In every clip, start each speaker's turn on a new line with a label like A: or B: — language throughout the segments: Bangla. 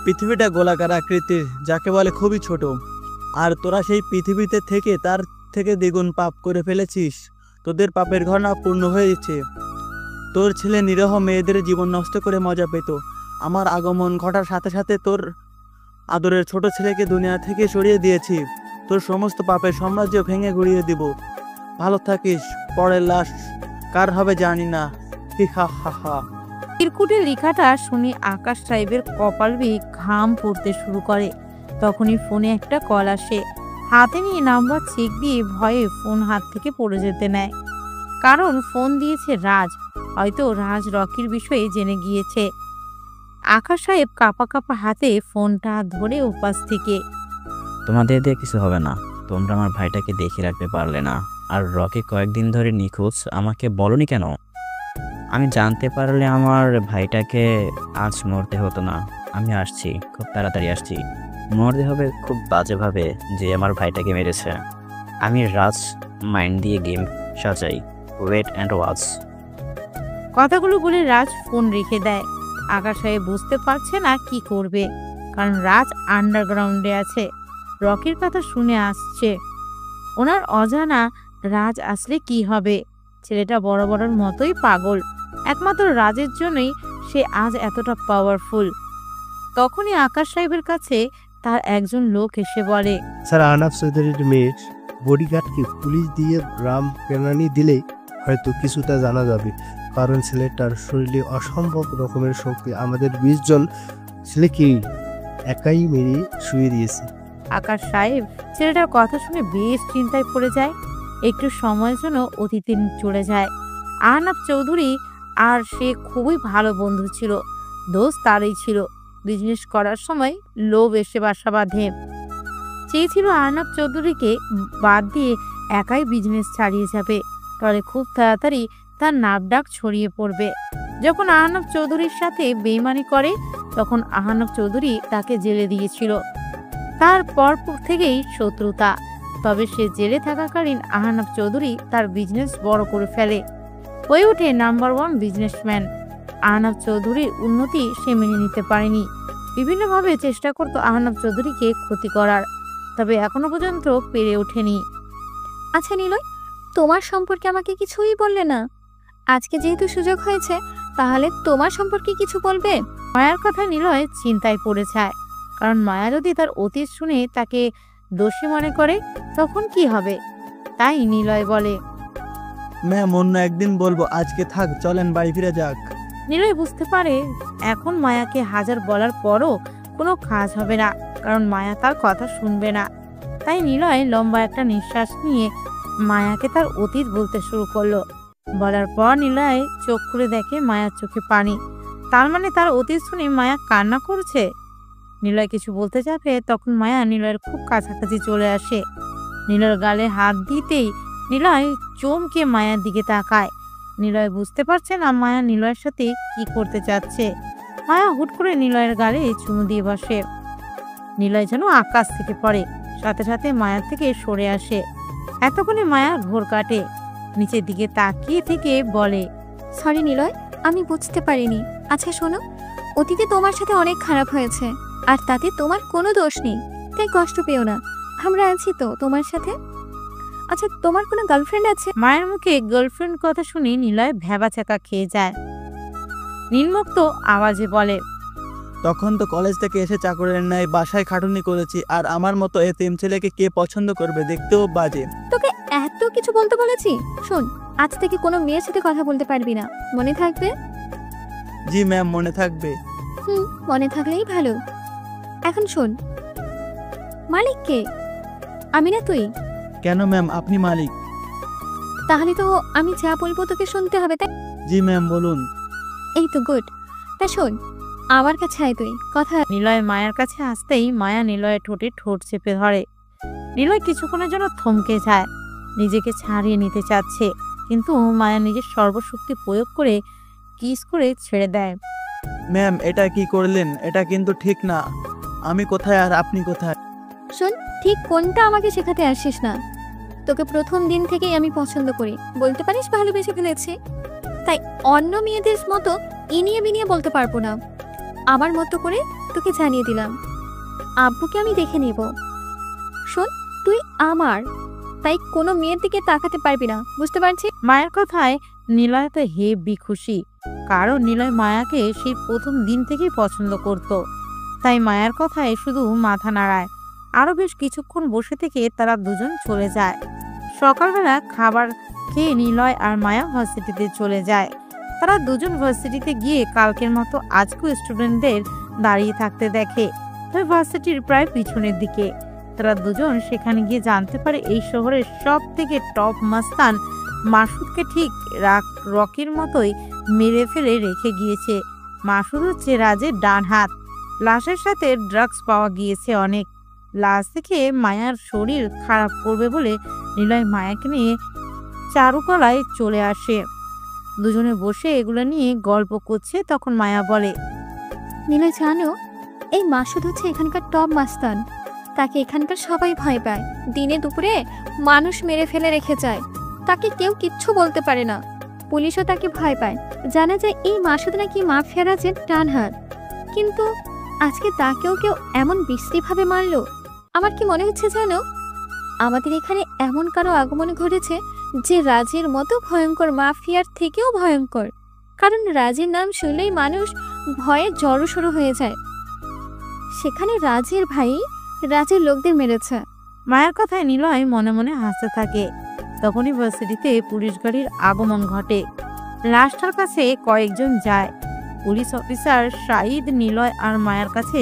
A: পৃথিবীটা গোলাকার আকৃতির, যাকে বলে খুবই ছোট, আর তোরা সেই পৃথিবীতে থেকে তার থেকে দ্বিগুণ পাপ করে ফেলেছিস। তোদের পাপের ঘটনা পূর্ণ হয়েছে। তোর ছেলে নিরীহ মেয়েদের জীবন নষ্ট করে মজা পেত। আমার আগমন ঘটার সাথে সাথে তোর আদরের ছোট ছেলেকে দুনিয়া থেকে সরিয়ে দিয়েছি। তোর সমস্ত পাপের সাম্রাজ্য ভেঙে গুড়িয়ে দিব। ভালো থাকিস, পরের লাশ কার হবে জানি না। হি হা হা হা।
B: চিরকুটের লেখাটা শুনে আকাশ সাহেবের কপাল বেয়ে ঘাম পড়তে শুরু করে। তখনই ফোনে একটা কল আসে। হাতে নিয়ে নাম্বার চেক দিয়ে ভয়ে ফোন হাত থেকে পড়ে যেতে নেয়, কারণ ফোন দিয়েছে রাজ। হয়তো রাজ রকির বিষয়ে জেনে গিয়েছে। আকাশ সাহেব কাঁপা কাঁপা হাতে ফোনটা ধরে উপাস থেকে,
C: তোমাদের দিয়ে কিছু হবে না। তোমরা আমার ভাইটাকে দেখে রাখতে পারলে না, আর রকি কয়েকদিন ধরে নিখোঁজ। আমাকে বলনি কেন? আমি জানতে পারলে আমার ভাইটাকে আজ মরতে হতো না। আমি আসছি, খুব তাড়াতাড়ি আসছি। মরতে হবে খুব বাজেভাবে যে আমার ভাইটাকে মেরেছে। আমি রাজ মাইন্ড দিয়ে গেম সাজাই। Wait and watch.
B: কথাগুলো বলে রাজ ফোন রেখে দেয়। আকাশ সাহেব বুঝতে পারছে না কি করবে, কারণ রাজ আন্ডারগ্রাউন্ডে আছে। রকির কথা শুনে আসছে। ওনার অজানা রাজ আসলে কি হবে? ছেলেটা বড় বড়র মতোই পাগল। একমাত্র রাজের জন্যই সে আজ এতটা পাওয়ারফুল। তখনই আকাশ সাহেবের কাছে তার একজন লোক এসে বলে,
D: স্যার, আহনাফ চৌধুরীর মেয়ের বডিগার্ডকে পুলিশ দিয়ে রাম কেরানি দিলে হয়তো কিছুটা জানা যাবে, কারণ ছেলেটার শরীরে অসম্ভব রকমের শক্তি। আমাদের 20 জন ছেলেকে একাই মেরে শুয়ে দিয়েছে।
B: আকাশ সাহেব ছেলেটার কথা শুনে বেশ চিন্তায় পড়ে যায়। একটু সময়ের জন্য অতীতে চলে যায়। আহনাফ চৌধুরী আর সে খুবই ভালো বন্ধু ছিল। দোষ তারই ছিল। বিজনেস করার সময় লোভ এসে বাসা বাঁধে। চেয়েছিল আহনাফ চৌধুরীকে বাদ দিয়ে একাই বিজনেস ছাড়িয়ে যাবে, তাহলে খুব তাড়াতাড়ি তার নামডাক ছড়িয়ে পড়বে। যখন আহনাফ চৌধুরীর সাথে বেইমানি করে, তখন আহনাফ চৌধুরী তাকে জেলে দিয়েছিল। তারপর থেকেই শত্রুতা। তবে সে জেলে থাকাকালীন আহনাফ চৌধুরী তার বিজনেস বড় করে ফেলে, হয়ে ওঠে নাম্বার 1 বিজনেসম্যান। আহনাফ চৌধুরীর উন্নতি সে মেনে নিতে পারেনি। বিভিন্নভাবে চেষ্টা করত আহনাফ চৌধুরীকে ক্ষতি করার, তবে এখনো পর্যন্ত পেরে ওঠেনি।
E: আচ্ছা নিলয়, তোমার সম্পর্কে আমাকে কিছুই বললে না। আজকে যেহেতু সুযোগ হয়েছে, তাহলে তোমার সম্পর্কে কিছু বলবে?
B: মায়ার কথা নিলয় চিন্তায় পড়ে যায়, কারণ মায়া যদি তার অতীত শুনে তাকে দোষী মনে করে তখন কি হবে। তাই নিলয় বলে,
A: ম্যাম, অন্য একদিন বলবো, আজকে থাক, চলেন বাড়ি ফিরে যাক।
B: নিলয় বুঝতে পারে এখন মায়াকে হাজার বলার পরও কোনো কাজ হবে না, কারণ মায়া তার কথা শুনবে না। তাই নিলয় লম্বা একটা নিঃশ্বাস নিয়ে মায়াকে তার অতীত বলতে শুরু করলো। বলার পর নিলয় চোখ খুলে দেখে মায়ার চোখে পানি। তার মানে তার অতীত শুনে মায়া কান্না করছে। নিলয় কিছু বলতে যাবে, তখন মায়া নিলয়ের খুব কাছাকাছি চলে আসে। নিলয়ের গালে হাত দিতেই নিলয় চমকে মায়ার দিকে তাকায়। নিলয় বুঝতে পারছে না মায়া নিলয়ের সাথে কি করতে চাচ্ছে। মায়া হুট করে নিলয়ের গালে চুমু দিয়ে বসে। নিলয় যেন আকাশ থেকে পড়ে, সাথে সাথে মায়ার থেকে সরে আসে। এতক্ষণে মায়া ঘোর কাটে, নিচের দিকে তাকিয়ে থেকে বলে,
E: সরি নিলয়, আমি বুঝতে পারিনি। আচ্ছা শোনো, অতীতে তোমার সাথে অনেক খারাপ হয়েছে, আর তাতে তোমার কোনো দোষ নেই, তাই কষ্ট পেও না। আমরা আছি তো তোমার সাথে। আচ্ছা, তোমার কোনো গার্লফ্রেন্ড আছে?
B: মায়ের মুখে গার্লফ্রেন্ড কথা শুনে নিলয় ভ্যাবাচাকা খেয়ে যায়। নির্মুক্ত আওয়াজে বলে,
A: তখন তো কলেজ থেকে এসে চাকরের ন্যায় বাসায় খাটুনি করেছি, আর আমার মতো এতিম ছেলেকে কে পছন্দ করবে? দেখতেও বাজে।
E: তোকে এত কিছু বলতে বলেছি? শোন, আজ থেকে কোনো মেয়ের সাথে কথা বলতে পারবি না, মনে থাকবে?
A: জি ম্যাম, মনে থাকবে।
E: মনে থাকলেই ভালো। এখন শোন, মালিক কে? আমি না তুই?
A: কেন ম্যাম, আপনি মালিক।
E: তাহলে তো আমি যা বলবো তোকে শুনতে হবে, তাই?
A: জি ম্যাম, বলুন।
E: এই তো গুড। তা শোন, আমার কাছে আয় তুই, কথা।
B: নিলয় মায়ের কাছে আসতেই মায়া নিলয়ের ঠোঁটে ঠোঁট চেপে ধরে। নিলয় কিছুক্ষণের জন্য থমকে যায়। নিজেকে ছাড়িয়ে নিতে চাচ্ছে, কিন্তু মায়া নিজের সর্বশক্তি প্রয়োগ করে কিস করে ছেড়ে দেয়।
A: ম্যাম, এটা কি করলেন? এটা কিন্তু ঠিক না। আমি কোথায় আর আপনি কোথায়?
E: শোন, ঠিক কোনটা আমাকে শেখাতে আসিস না। তোকে প্রথম দিন থেকেই আমি পছন্দ করি, বলতে পারিস ভালোবেসে ফেলেছি। তাই অন্য মেয়েদের মতো ইনিয়ে বিনিয়ে বলতে পারবো না। আমার মতো করে তোকে জানিয়ে দিলাম, আব্বুকে আমি দেখে নেব। শোন, তুই আমার, তাই কোনো মেয়ের দিকে তাকাতে পারবি না, বুঝতে পারছিস?
B: মায়ের কথায় নিলয় তো হেবি খুশি, কারণ নিলয় মায়াকে সেই প্রথম দিন থেকেই পছন্দ করত। তাই মায়ের কথায় শুধু মাথা নাড়ায়। আরো বেশ কিছুক্ষণ বসে থেকে তারা দুজন চলে যায়। সকালবেলা খাবার খেয়ে নিলয় আর মায়া ভার্সিটিতে চলে যায়। তারা দুজন ভার্সিটিতে গিয়ে কালকের মতো আজকেও স্টুডেন্টদের দাঁড়িয়ে থাকতে দেখে, তবে ভার্সিটির প্রায় পিছনের দিকে। তারা দুজন সেখানে গিয়ে জানতে পারে এই শহরের সব থেকে টপ মাস্তান মাসুদকে ঠিক রকির মতোই মেরে ফেলে রেখে গিয়েছে। মাসুদ হচ্ছে রাজের ডান হাত। লাশের সাথে ড্রাগস পাওয়া গিয়েছে অনেক। লাশ দেখে মায়ার শরীর খারাপ করবে বলে নিলয় মায়াকে নিয়ে চারুকলায় চলে আসে। দুজনে বসে এগুলো নিয়ে গল্প করছে। তখন মায়া বলে,
E: নিলয় জানো, এই মাসুদ হচ্ছে এখানকার টপ মাস্তান। তাকে এখানকার সবাই ভয় পায়। দিনে দুপুরে মানুষ মেরে ফেলে রেখে যায়, তাকে কেউ কিচ্ছু বলতে পারে না। পুলিশও তাকে ভয় পায়। জানা যায় এই মাসুদ নাকি মাফিয়া রাজের ডান হাত। কিন্তু আজকে তাকেও কেউ এমন বিশ্রীভাবে মারলো। আমার কি মনে হচ্ছে জানো, আমাদের এখানে এমন কারো আগমন ঘটেছে যে রাজের মতো ভয়ঙ্কর মাফিয়ার থেকেও ভয়ঙ্কর। কারণ রাজের নাম শুনলেই মানুষ ভয়ে জড়সড় হয়ে যায়। সেখানে রাজের ভাই রাজের লোকদের মেরেছে।
B: মায়ের কথায় নিলয় মনে মনে হাসতে থাকে। তখনই ভার্সিটিতে পুলিশ গাড়ির আগমন ঘটে। লাশটার কাছে কয়েকজন যায়। পুলিশ অফিসার শাহিদ নিলয় আর মায়ের কাছে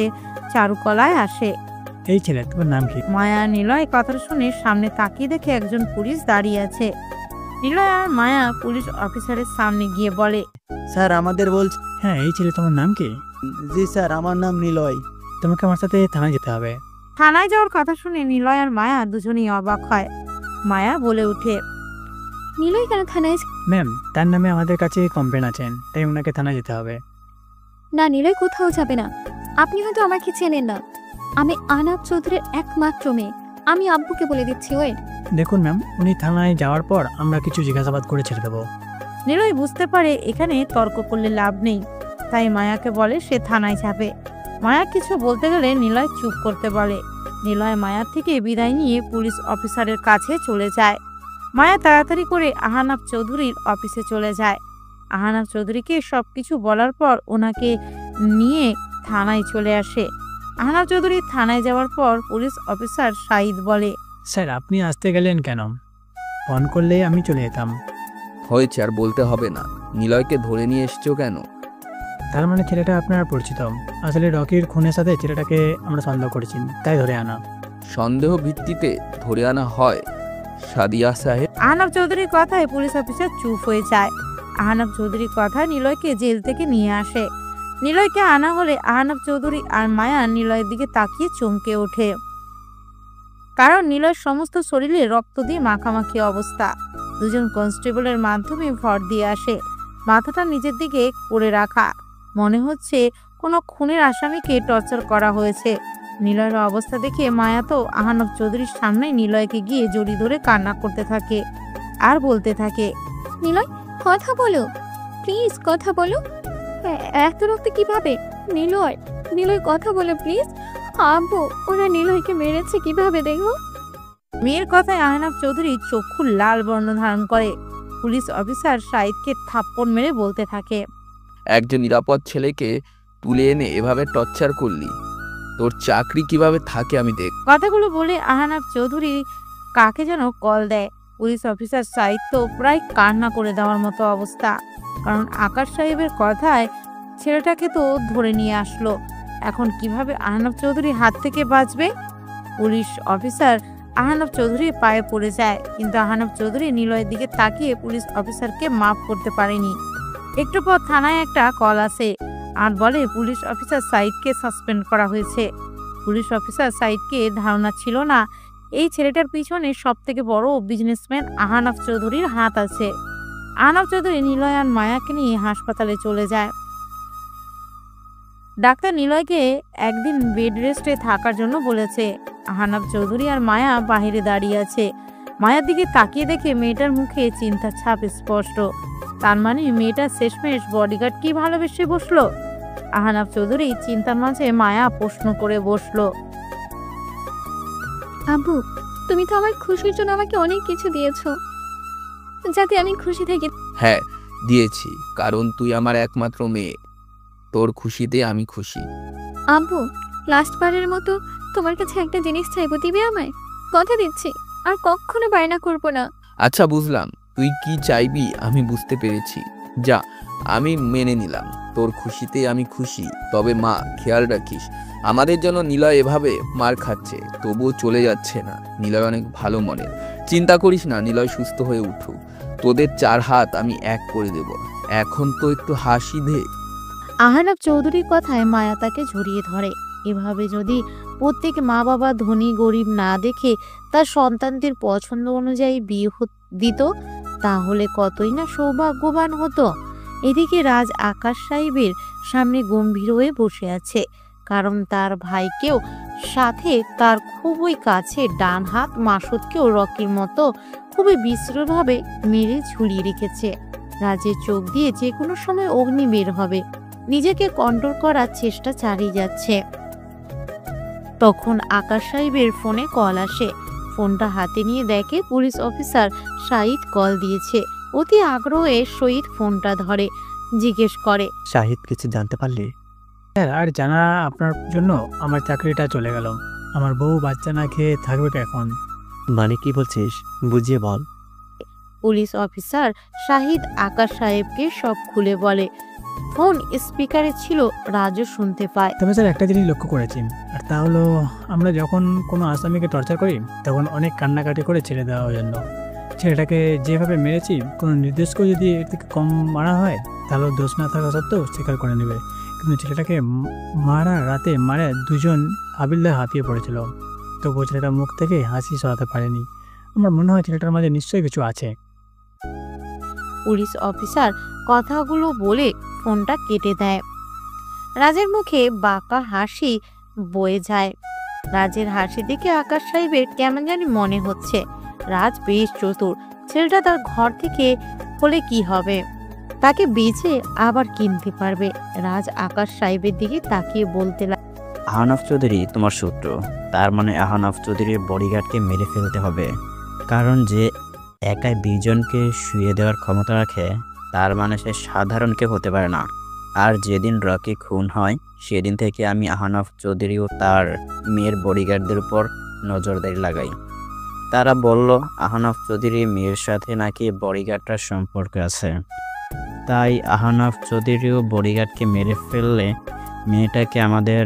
B: চারুকলায় আসে।
F: এই ছেলে, তোমার নাম কি?
B: মায়া নিলয় কথা শুনে সামনে তাকিয়ে দেখে একজন পুলিশ দাঁড়িয়ে আছে। নিলয় আর মায়া পুলিশ অফিসারের সামনে গিয়ে বলে,
A: স্যার, আমাদের বলছে।
F: হ্যাঁ, এই ছেলে, তোমার নাম কি?
A: জি স্যার, আমার নাম নিলয়।
F: তোমাকে আমার সাথে থানায় যেতে হবে।
B: থানায় যাওয়ার কথা শুনে নিলয় আর মায়া দুজনেই অবাক হয়। মায়া বলে উঠে,
E: নিলয় কেন থানায়?
F: ম্যাম, তার নামে আমাদের কাছে কমপ্লেন আছেন, তাই ওনাকে থানায় যেতে হবে।
E: না, নিলয় কোথাও যাবে না। আপনি হয়তো আমাকে চেনেন না। আমি আনাব চৌধুরীর একমাত্র মেয়ে। আমি আব্বুকে বলে দিচ্ছি। ওয়েট,
F: দেখুন ম্যাম, উনি থানায় যাওয়ার পর আমরা কিছু জিজ্ঞাসাবাদ করে ছেড়ে দেবো।
B: নিলয় বুঝতে পারে এখানে তর্ক করলে লাভ নেই, তাই মায়াকে বলে সে থানায় যাবে। মায়া কিছু বলতে গেলে নিলয় চুপ করতে বলে। নিলয় মায়ার থেকে বিদায় নিয়ে পুলিশ অফিসারের কাছে চলে যায়। মায়া তাড়াতাড়ি করে আহনাব চৌধুরীর অফিসে চলে যায়। আহনাব চৌধুরীকে সবকিছু বলার পর ওনাকে নিয়ে থানায় চলে আসে। আহনাব চৌধুরী থানায় যাওয়ার পর পুলিশ অফিসার শাহিদ বলে,
F: স্যার, আপনি আসতে গেলেন কেন? ফোন করলে আমি চলে যেতাম।
G: হয়েছে, আর বলতে হবে না। নিলয়কে ধরে নিয়ে এসছো কেন?
F: তার মানে ছেলেটা আপনার পরিচিত? আসলে রকির খুনের সাথে ছেলেটাকে আমরা সন্দেহ করেছি, তাই ধরে আনা।
G: সন্দেহ ভিত্তিতে ধরে আনা হয় সাদিয়া সাহেব?
B: আহনাব চৌধুরীর কথায় পুলিশ অফিসার চুপ হয়ে যায়। আহনাব চৌধুরীর কথায় নিলয়কে জেল থেকে নিয়ে আসে। নিলয়কে আনা হলে আহনাব চৌধুরী আর মায়া নিলয়ের দিকে তাকিয়ে চমকে ওঠে, কারণ নিলয়ের সমস্ত শরীরে রক্ত দিয়ে মাখামাখি অবস্থা। দুজন কনস্টেবলের মাধ্যমে ভর দিয়ে আসে। মাথাটা নিজের দিকে করে রাখা, মনে হচ্ছে কোনো খুনের আসামিকে টর্চার করা হয়েছে। নিলয়ের অবস্থা দেখে মায়া তো আহনাব চৌধুরীর সামনে নিলয়কে গিয়ে জড়ি ধরে কান্না করতে থাকে আর বলতে থাকে,
E: নিলয় কথা বলো, প্লিজ কথা বলো। এত রক্ত কিভাবে? নিলয়, নিলয় কথা বলো প্লিজ। আব্বু, ওরা নিলয়কে মেরেছে কিভাবে দেখো।
B: মেয়ের কথায় আহনাব চৌধুরী চক্ষু লাল বর্ণ ধারণ করে। পুলিশ অফিসার শাহিদকে থাপ্পড় মেরে বলতে থাকে,
G: একজন নিরাপদ ছেলেকে তুলে এনে এভাবে টর্চার করলি, তোর চাকরি কিভাবে থাকে আমি দেখ।
B: কথাগুলো বলে আহনাব চৌধুরী কাকে যেন কল দেয়। পুলিশ অফিসার শাহিদ তো প্রায় কান্না করে দেওয়ার মতো অবস্থা, কারণ আকাশ সাহেবের কথায় ছেলেটাকে তো ধরে নিয়ে আসলো। এখন কিভাবে আহনাব চৌধুরীর হাত থেকে বাঁচবে? পুলিশ অফিসার আহনাব চৌধুরীর পায়ে পড়ে যায়, কিন্তু আহনাব চৌধুরী নিলয়ের দিকে তাকিয়ে পুলিশ অফিসারকে মাফ করতে পারেনি। একটু পর থানায় একটা কল আসে আর বলে পুলিশ অফিসার সাইদকে সাসপেন্ড করা হয়েছে। পুলিশ অফিসার সাইদকে ধারণা ছিল না এই ছেলেটার পিছনে সব থেকে বড় বিজনেসম্যান আহনাফ চৌধুরীর হাত আছে। আহনাফ চৌধুরী নিলয় আর মায়াকে নিয়ে হাসপাতালে চলে যায়। ডাক্তার নিলয়কে একদিন বেড রেস্টে থাকার জন্য বলেছে। আহনাফ চৌধুরী আর মায়া বাহিরে দাঁড়িয়ে আছে। মায়ার দিকে তাকিয়ে দেখে মেয়েটার মুখে চিন্তার ছাপ স্পষ্ট। তার মানে মেয়েটা শেষমেশ বডিগার্ড কি ভালোবেসে বসলো? আহনাফ চৌধুরী চিন্তার মাঝে মায়া প্রশ্ন করে বসলো,
E: আব্বু, তুমি তো আমার খুশির জন্য আমাকে অনেক কিছু দিয়েছো, যাতে আমি খুশি থাকি।
G: হ্যাঁ দিয়েছি, কারণ তুই আমার একমাত্র মেয়ে। তোর খুশিতে আমি খুশি।
E: আব্বু, লাস্ট বারের মতো তোমার কাছে একটা জিনিস চাইবো, দিবে আমায়? কথা দিচ্ছি, আর কখনো বায়না করবো না।
G: আচ্ছা বুঝলাম, তুই কি চাইবি আমি বুঝতে পেরেছি। যা, আমি মেনে নিলাম। তোর খুশিতে আমি খুশি। তবে মা, খেয়াল রাখিস, আমাদের জন্য নিলয় এভাবে মার খাচ্ছে, তবুও চলে যাচ্ছে না। নিলয় অনেক ভালো মনের। চিন্তা করিস না, নিলয় সুস্থ হয়ে উঠুক। তোদের 4 হাত আমি এক করে দেব। এখন তো একটু হাসি দে।
B: আহনাফ চৌধুরীর কথায় মায়া তাকে জড়িয়ে ধরে। এভাবে যদি প্রত্যেক মা বাবা ধনী গরিব না দেখে তার সন্তানদের পছন্দ অনুযায়ী বিয়ে দিত, তাহলে কতই না সৌভাগ্যবান হতো। এদিকে রাজ আকাশ সাহেবের সামনে গম্ভীর হয়ে বসে আছে, কারণ তার ভাইকেও সাথে তার খুবই কাছে ডান হাত মাসুদকেও রকির মতো খুবই বিশ্রীভাবে মেরে ঝুলিয়ে রেখেছে। রাজের চোখ দিয়ে যে কোনো সময় অগ্নি বের হবে। নিজেকে কন্ট্রোল করার চেষ্টা চালিয়ে যাচ্ছে। তখন আকাশ সাহেবের ফোনে কল আসে। ফোনটা হাতে নিয়ে দেখে পুলিশ অফিসার শাহিদ কল দিয়েছে। অতি আগ্রহে শহীদ ফোনটা ধরে, জিজ্ঞেস করে,
A: শাহিদ কিছু জানতে পারলি?
F: স্যার, আর জানা আপনার জন্য আমার চাকরিটা চলে গেল। আমার বউ বাচ্চা না খেয়ে থাকবে এখন।
A: মানে কি বলছিস, বুঝিয়ে বল।
B: পুলিশ অফিসার শাহিদ আকাশ সাহেবকে সব খুলে বলে। ফোন স্পিকারে ছিল, রাজও শুনতে পায়।
F: তবে স্যার, একটা জিনিস লক্ষ্য করেছি, আর তা হলো আমরা যখন কোনো আসামিকে টর্চার করি তখন অনেক কান্নাকাটি করে ছেড়ে দেওয়ার জন্য। ছেলেটাকে যেভাবে মেরেছি, কোনো নির্দেশকেও যদি এর থেকে কম মারা হয় তাহলে দোষ না থাকা সত্ত্বেও স্বীকার করে নেবে। কিন্তু ছেলেটাকে রাতে মারা দুজন হাবিলদার হাঁপিয়ে পড়েছিল, তবুও ছেলেটার মুখ থেকে হাসি সরাতে পারেনি। আমার মনে হয় ছেলেটার মাঝে নিশ্চয়ই কিছু আছে।
B: পুলিশ অফিসার কথাগুলো বলে ফোনটা কেটে দেয়। রাজের মুখে বাঁকা হাসি বয়ে যায়। রাজের হাসি দেখে আকাশ সাহেবের কেমন জানি মনে হচ্ছে রাজ বেশ চতুর। ছেলেটা তার ঘর থেকে হলে কি হবে, তাকে বেচে আবার কিনতে পারবে। রাজ আকাশ সাহেবের দিকে তাকিয়ে বলতে লাগে,
C: আহনাফ চৌধুরী তোমার শত্রু। তার মানে আহনাফ চৌধুরীর বডিগার্ডকে মেরে ফেলতে হবে, কারণ যে একাই 20 জনকে শুয়ে দেওয়ার ক্ষমতা রাখে, তার মানে সে সাধারণ কেউ হতে পারে না। আর যেদিন রকি খুন হয় সেদিন থেকে আমি আহনাফ চৌধুরী ও তার মেয়ের বডিগার্ডদের উপর নজরদারি লাগাই। তারা বলল আহনাফ চৌধুরী মেয়ের সাথে নাকি বডিগার্ডটার সম্পর্ক আছে, তাই আহনাফ চৌধুরী ও বডিগার্ডকে মেরে ফেললে মেয়েটাকে আমাদের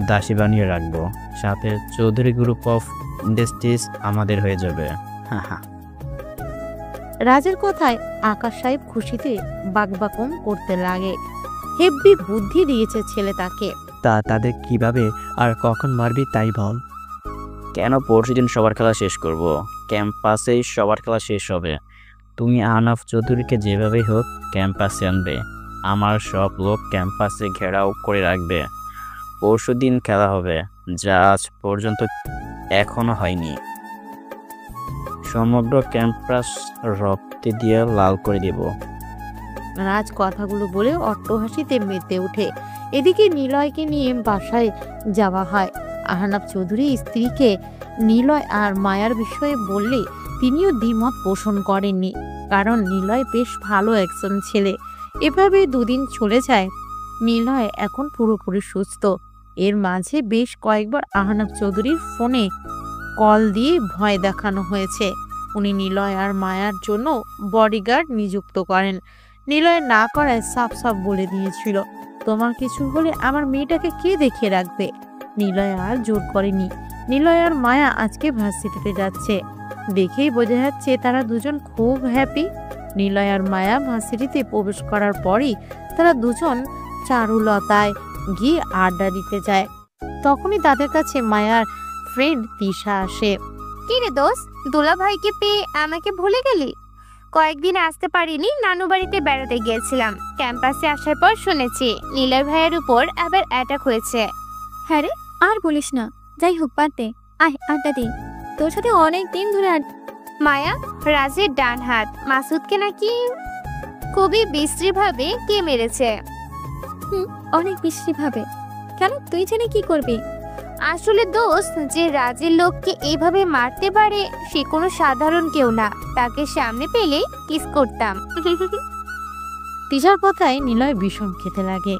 C: দাসী বানিয়ে রাখবো, সাথে চৌধুরী গ্রুপ অফ ইন্ডাস্ট্রিজ আমাদের হয়ে যাবে।
B: রাজের কথায় আকাশ সাহেব খুশিতে বাকবাকম করতে লাগে। হেব্বি বুদ্ধি দিয়েছে ছেলে তাকে।
A: তাদের কিভাবে আর কখন মারবি তাই বল।
C: কেন, পরশুদিন সবার খেলা শেষ করব। ক্যাম্পাসেই সবার খেলা শেষ হবে। তুমি আহনাফ চৌধুরীকে যেভাবেই হোক ক্যাম্পাসে আনবে। আমার সব লোক ক্যাম্পাসে ঘেরাও করে রাখবে। পরশুদিন খেলা হবে, যা আজ পর্যন্ত এখনো হয়নি। সমগ্র ক্যাম্পাস রক্তে দিয়ে লাল করে দেব।
B: রাজ কথাগুলো বলে অট্টহাসিতে মেতে ওঠে। এদিকে নিলয়কে নিয়ে বাসায় যাওয়া হয়। আহনাফ চৌধুরী স্ত্রীকে নিলয় আর মায়ার বিষয়ে বললে তিনিও দ্বিমত পোষণ করেননি, কারণ নিলয় বেশ ভালো একজন ছেলে। এভাবে 2 দিন চলে যায়। নিলয় এখন পুরোপুরি সুস্থ। এর মাঝে বেশ কয়েকবার আহনাফ চৌধুরীর ফোনে কল দিয়ে ভয় দেখানো হয়েছে। উনি নিলয় আর মায়ার জন্য বডিগার্ড নিযুক্ত করেন। নিলয় না করায় সাফ সাফ বলে দিয়েছিল, তোমার কিছু হলে আমার মেয়েটাকে কে দেখে রাখবে। নিলয় আর জোর করেনি। নিলয় আর মায়া আজকে ভার্সিটিতে যাচ্ছে, দেখেই বোঝা যাচ্ছে তারা দুজন খুব হ্যাপি। নিলয় আর মায়া ভার্সিটিতে প্রবেশ করার পরই তারা দুজন চারুলতায় গিয়ে আড্ডা দিতে যায়। তখনই তাদের কাছে মায়ার ফ্রেন্ড তিশা আসে।
H: কি রে দোস্ত, দুলা ভাইকে পেয়ে আমাকে ভুলে গেলি? কয়েকদিন আসতে পারিনি, নানু বাড়িতে বেড়াতে গিয়েছিলাম। ক্যাম্পাসে আসার পর শুনেছি নিলয় ভাইয়ের উপর আবার অ্যাটাক হয়েছে।
E: হ্যাঁ রে, আর বলিস না। যাই হোক, বাদ দে, আয় আড্ডা দিই। তোর সাথে অনেক দিন ধরে
H: মায়া, রাজের ডান হাত মাসুদকে নাকি খুবই বিশ্রীভাবে কে মেরেছে।
E: অনেক বিশ্রী ভাবে। কেন, তুই জেনে কি করবি?
H: আসলে দোস্ত, যে রাজের লোককে এইভাবে মারতে পারে সে কোনো সাধারণ কেউ না। তাকে সামনে পেলে কিস করতাম।
B: তিশার কথায় নিলয় ভীষণ খেতে লাগে।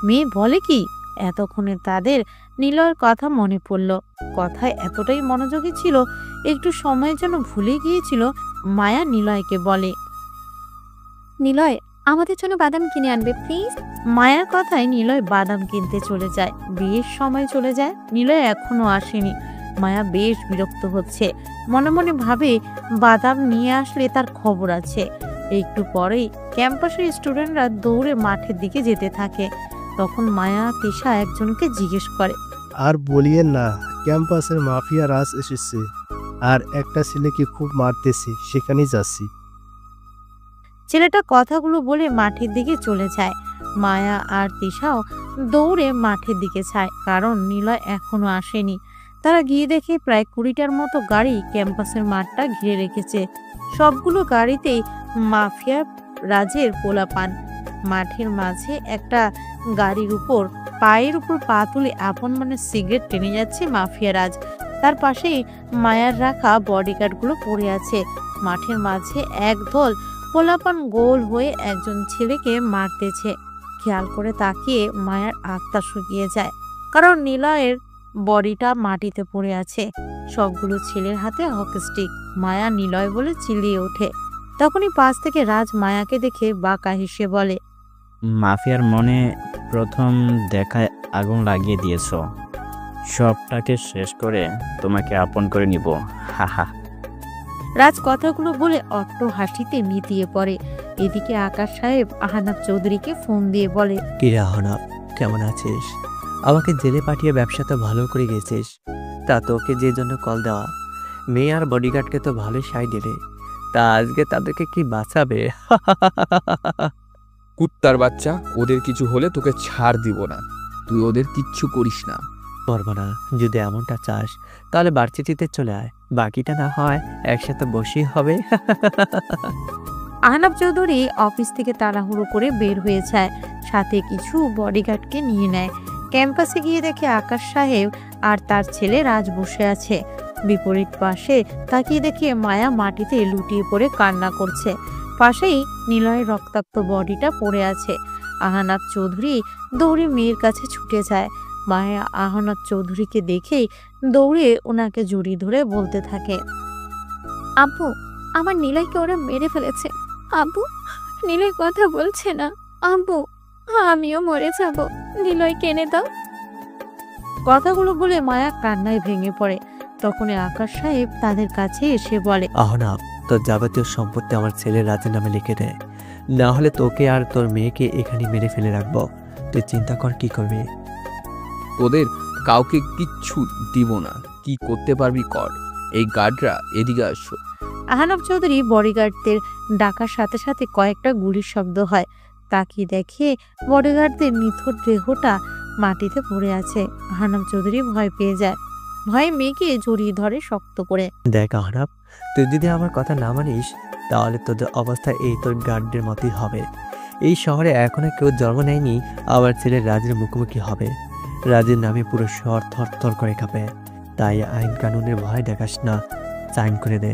B: মেয়ে বলে কি, এতক্ষণে তাদের নিলয়ের কথা মনে পড়ল। কথায় এতটাই মনোযোগী ছিল, একটু সময়ের জন্য ভুলে গিয়েছিল। মায়া নিলয়কে বলে,
E: নিলয়, আমাদের জন্য বাদাম কিনে আনবে প্লিজ।
B: মায়ার কথায় নিলয় বাদাম কিনতে চলে যায়। বিয়ের সময় চলে যায়, নিলয় এখনো আসেনি। মায়া বেশ বিরক্ত হচ্ছে, মনে মনে ভাবে বাদাম নিয়ে আসলে তার খবর আছে। একটু পরেই ক্যাম্পাসের স্টুডেন্টরা দৌড়ে মাঠের দিকে যেতে থাকে। তখন মায়া তিশা একজনকে জিজ্ঞেস করে,
D: আর বলিয়েন না, ক্যাম্পাসের মাফিয়া রাজ এসেছে আর একটা ছেলেকে খুব মারতেছে, সেখানেই যাচ্ছি।
B: ছেলেটা কথাগুলো বলে মাঠের দিকে চলে যায়। মায়া আর তিশাও দৌড়ে মাঠের দিকে যায়, কারণ নিলয় এখনো আসেনি। তারা গিয়ে দেখে প্রায় 20টার মতো গাড়ি ক্যাম্পাসের মাঠটা ঘিরে রেখেছে। সবগুলো গাড়িতেই মাফিয়া রাজের পোলাপান। মাঠের মাঝে একটা গাড়ির উপর পায়ের উপর পা তুলে আপন মনে সিগারেট টেনে যাচ্ছে মাফিয়া রাজ। তার পাশেই মায়ার রাখা বডিগার্ডগুলো পড়ে আছে। মাঠের মাঝে একদল পোলাপান গোল হয়ে একজন ছেলেকে মারতেছে। খেয়াল করে তাকিয়ে মায়ার আত্মা শুকিয়ে যায়, কারণ নিলয়ের বডিটা মাটিতে পড়ে আছে। সবগুলো ছেলের হাতে হকি স্টিক। মায়া নিলয় বলে চিল্লিয়ে ওঠে। তখনই পাশ থেকে রাজ মায়াকে দেখে বাঁকা হেসে বলে,
C: মাফিয়ার মনে প্রথম দেখায় আগুন লাগিয়ে দিয়েছ, সবটাকে শেষ করে তোমাকে আপন করে নিব, হাহা।
B: রাজ কথাগুলো বলে অট্ট হাসিতে মিতিয়ে পড়ে। এদিকে আকাশ সাহেব আহনাব চৌধুরীকে ফোন দিয়ে বলে,
A: কিরে আহনাব, কেমন আছিস? আমাকে জেলে পাঠিয়ে ব্যবসা তো ভালো করে গেছিস। তা তোকে যে জন্য কল দেওয়া, মেয়ে আর বডিগার্ডকে তো ভালোই সাই দিলে, তা আজকে তাদেরকে কি বাঁচাবে?
G: কুত্তার বাচ্চা, ওদের কিছু হলে তোকে ছাড় দিব না। তুই ওদের কিচ্ছু করিস না।
A: পারবো না। যদি এমনটা চাস তাহলে ভার্সিটিতে চলে আয়, বাকিটা না হয় একসাথে বসেই হবে।
B: আহনাব চৌধুরী অফিস থেকে তাড়াহুড়ো করে বের হয়ে যায়, সাথে কিছু বডিগার্ডকে নিয়ে নেয়। ক্যাম্পাসে গিয়ে দেখে আকাশ সাহেব আর তার ছেলে রাজ বসে আছে। বিপরীত পাশে তাকিয়ে দেখে মায়া মাটিতে লুটিয়ে পড়ে কান্না করছে। পাশেই নিলয়ের রক্তাক্ত বডিটা পড়ে আছে। আহনাব চৌধুরী দৌড়ে মেয়ের কাছে ছুটে যায়। মায়া আহনাব চৌধুরীকে দেখেই দৌড়ে ওনাকে জড়িয়ে ধরে বলতে থাকে,
E: আব্বু, আমার নিলয়কে ওরা মেরে ফেলেছে। আব্বু, নিলয় কথা বলছে না। আব্বু, আমিও মরে যাব, নিলয় কেনে দাও।
B: কথাগুলো বলে মায়া কান্নায় ভেঙে পড়ে। তখনই আকাশ সাহেব তাদের কাছে এসে বলে,
A: আহনাব, তোর যাবতীয় সম্পত্তি আমার ছেলের রাজের নামে লিখে দে, না হলে তোকে আর তোর মেয়েকে এখানে মেরে ফেলে রাখবো। তুই চিন্তা কর কি করবি।
G: তোদের কাউকে কিচ্ছু দিব না, কি করতে পারবি কর। এই গার্ডরা এদিকে আসো।
B: আহনাব চৌধুরী বডিগার্ডদের ডাকার সাথে সাথে কয়েকটা গুলির শব্দ হয়। তাকিয়ে দেখে বডিগার্ডদের নিথর দেহটা মাটিতে পড়ে আছে। আহনাব চৌধুরী ভয় পেয়ে যায়। ভয়ে মেয়েকে জড়িয়ে ধরে শক্ত করে।
A: দেখ আহনাব, তুই যদি আমার কথা না মানিস তাহলে তোদের অবস্থা এই তোর গার্ডদের মতোই হবে। এই শহরে এখনো কেউ জন্ম নেয়নি আবার ছেলের রাজের মুখোমুখি হবে। রাজের নামে পুরো শহর থরথর করে কাঁপে। তাই আইন কানুনের ভয় দেখাস না, সাইন করে দে।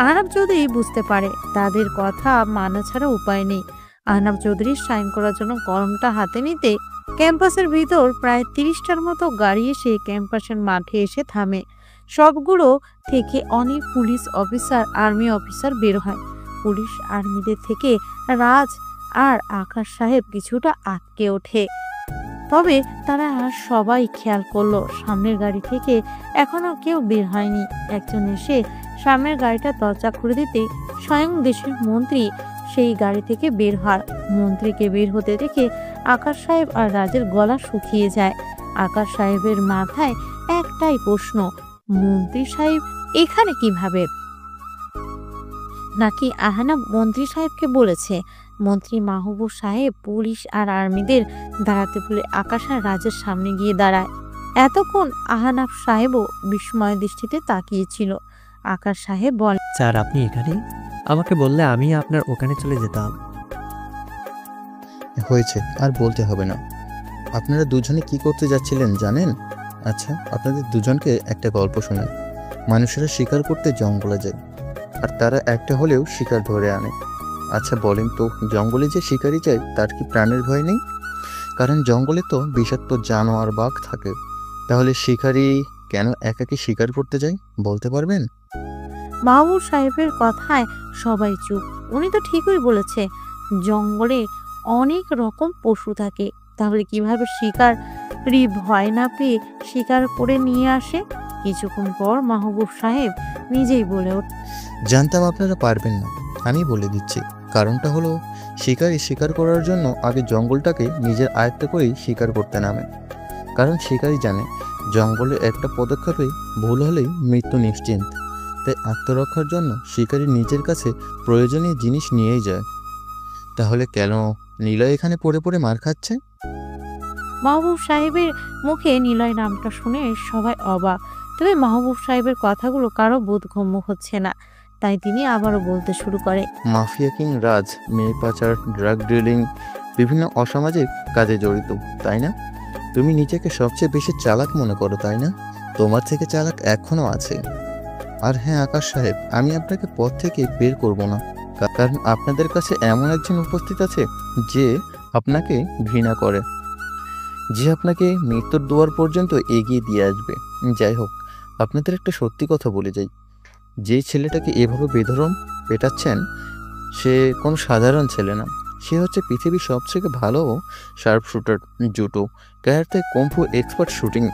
B: আহনাব চৌধুরী বুঝতে পারে তাদের কথা মানা ছাড়া উপায় নেই। আহনাব চৌধুরী সাইন করার জন্য কলমটা হাতে নিতে ক্যাম্পাসের ভিতর প্রায় 30টার মতো গাড়ি এসে ক্যাম্পাসের মাঠে এসে থামে। সবগুলো থেকে অনেক পুলিশ অফিসার, আর্মি অফিসার বের হয়। পুলিশ আর্মিদের থেকে রাজ আর আকাশ সাহেব কিছুটা আটকে ওঠে। তবে তারা আর সবাই খেয়াল করলো সামনের গাড়ি থেকে এখনো কেউ বের হয়নি। একজন এসে সামনের গাড়িটা দরজা খুলে দিতে স্বয়ং দেশের মন্ত্রী সেই গাড়ি থেকে বের হয়। মন্ত্রীকে বের হতে দেখে আকাশ সাহেব আর রাজের গলা শুকিয়ে যায়। আকাশ সাহেবের মাথায় একটাই প্রশ্ন, মন্ত্রী সাহেব এখানে কিভাবে? নাকি আহানা মন্ত্রী সাহেবকে বলেছে? মন্ত্রী মাহবুব সাহেব পুলিশ আর আর্মিদের দাঁড়াতে বলে আকাশ আর রাজের সামনে গিয়ে দাঁড়ায়। এতক্ষণ আহানাফ সাহেবও বিস্ময় দৃষ্টিতে তাকিয়েছিল। আকাশ সাহেব বলে,
I: স্যার আপনি এখানে? আমাকে বললে আমি আপনার ওখানে চলে যেতাম।
J: হয়েছে, আর বলতে হবে না। আপনারা দুজনে কি করতে যাচ্ছিলেন জানেন? আচ্ছা, আপনাদের দুজনকে একটা গল্প শোনান। মানুষেরা শিকার করতে জঙ্গলে যায়, আর তারা একটা হলেও শিকার ধরে আনে। আচ্ছা বলেন তো, জঙ্গলে যে শিকারি যায় তার কি প্রাণের ভয় নেই? কারণ জঙ্গলে তো বিষাক্ত জানোয়ার বাঘ থাকে। তাহলে শিকারি কেন একাকী শিকার করতে যায় বলতে পারবেন?
B: মাহবুব সাহেবের কথায় সবাই চুপ। উনি তো ঠিকই বলেছে, জঙ্গলে অনেক রকম পশু থাকে, তাহলে কিভাবে শিকারি ভয় না পেয়ে শিকার করে নিয়ে আসে? কিছুক্ষণ পর মাহবুব সাহেব নিজেই বলে ওঠে,
J: জানতাম আপনারা পারবেন না, আমি বলে দিচ্ছি। কারণটা হলো, শিকারি শিকার করার জন্য আগে জঙ্গলটাকে নিজের আয়ত্তে করেই শিকার করতে নামে। কারণ শিকারি জানে জঙ্গলে একটা পদক্ষেপে ভুল হলেই মৃত্যু নিশ্চিন্ত। তাই আত্মরক্ষার জন্য শিকারি নিজের কাছে প্রয়োজনীয় জিনিস নিয়েই যায়। তাহলে কেন নিলয় এখানে পড়ে পড়ে মার খাচ্ছে?
B: মাহবুব সাহেবের মুখে নিলয় নামটা শুনে সবাই অবাক। তবে মাহবুব সাহেবের কথাগুলো কারো বোধগম্য হচ্ছে না, তাই তিনি আবারও বলতে শুরু করে,
J: মাফিয়া কিং রাজ মেয়ে পাচার, ড্রাগ ডিলিং, বিভিন্ন অসামাজিক কাজে জড়িত, তাই না? তুমি নিজেকে সবচেয়ে বেশি চালাক মনে করো, তাই না? তোমার থেকে চালাক এখনো আছে। আর হ্যাঁ আকাশ সাহেব, আমি আপনাকে পথ থেকে বের করব না, কারণ আপনাদের কাছে এমন একজন উপস্থিত আছে যে আপনাকে ঘৃণা করে, যে আপনাকে মৃত্যুর দুয়ার পর্যন্ত এগিয়ে দিয়ে আসবে। যাই হোক, আপনাদের একটা সত্যি কথা বলে যাই, যে ছেলেটাকে এভাবে বেধরম পেটাচ্ছেন সে কোনো সাধারণ ছেলে না। সে হচ্ছে পৃথিবীর সবথেকে ভালো sharp shooter, judo, karate, kung fu expert shooting.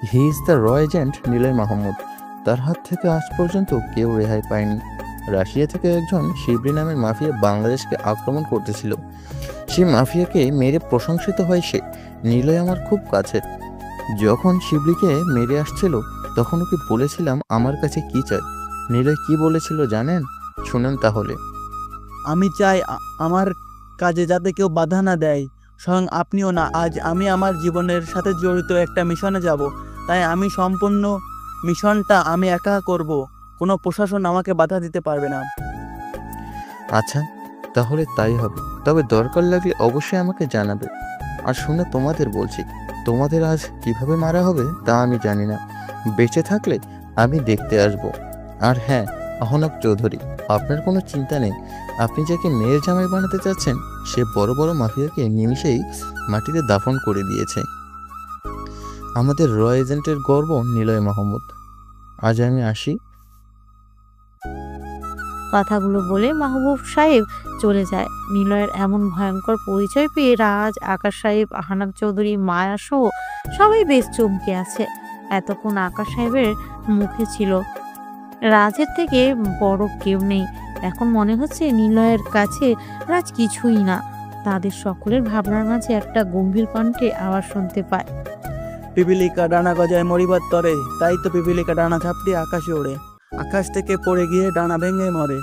J: He is the র এজেন্ট নিলয় মাহমুদ। তার হাত থেকে আজ পর্যন্ত কেউ রেহাই পায়নি। রাশিয়া থেকে একজন শিবলি নামের মাফিয়া বাংলাদেশকে আক্রমণ করতেছিল। সেই মাফিয়াকে মেরে প্রশংসিত হয় সে। নিলয় আমার খুব কাছের। যখন শিবলিকে মেরে আসছিল তখন ওকে বলেছিলাম আমার কাছে কি চাই। নিলয় কি বলেছিল জানেন? শুনেন তাহলে।
A: আমি চাই আমার কাজে যাতে কেউ বাধা না দেয়, স্বয়ং আপনিও না। আজ আমি আমার জীবনের সাথে জড়িত একটা মিশনে যাব, তাই আমি সম্পূর্ণ মিশনটা আমি একা করব। কোনো প্রশাসন আমাকে বাধা দিতে পারবে না।
J: আচ্ছা, তাহলে তাই হবে। তবে দরকার লাগলে অবশ্যই আমাকে জানাবে। আর শুনে তোমাদের বলছি, তোমাদের আজ কিভাবে মারা হবে তা আমি জানি না। বেঁচে থাকলে আমি দেখতে আসব। আর হ্যাঁ আহনাব চৌধুরী, আপনার কোনো চিন্তা নেই। আপনি যাকে মেয়ের জামাই বানাতে চাচ্ছেন সে বড় বড় মাফিয়াকে নিমিষেই মাটিতে দাফন করে দিয়েছে। আমাদের র এজেন্টের গর্ব নিলয় মাহমুদ। আজ আমি আসি।
B: কথাগুলো বলে মাহবুব সাহেব চলে যায়। নিলয়ের এমন ভয়ঙ্কর পরিচয় পেয়ে রাজ, আকাশ সাহেব, আহনাব চৌধুরী, মায়া সহ সবাই বেশ চমকে আছে। এতক্ষণ আকাশ সাহেবের মুখে ছিল রাজের থেকে বড় কেউ নেই। এখন মনে হচ্ছে নিলয়ের কাছে রাজ কিছুই না। তাদের সকলের ভাবনার মাঝে একটা গম্ভীর কণ্ঠে আওয়াজ শুনতে পায়,
A: পিপিলিকা ডানা গজায় মরিবার তরে, তাই তো পিপিলিকা ডানা ঝাপটিয়ে আকাশে ওড়ে, আকাশ থেকে পড়ে গিয়ে ডানা ভেঙে মরে।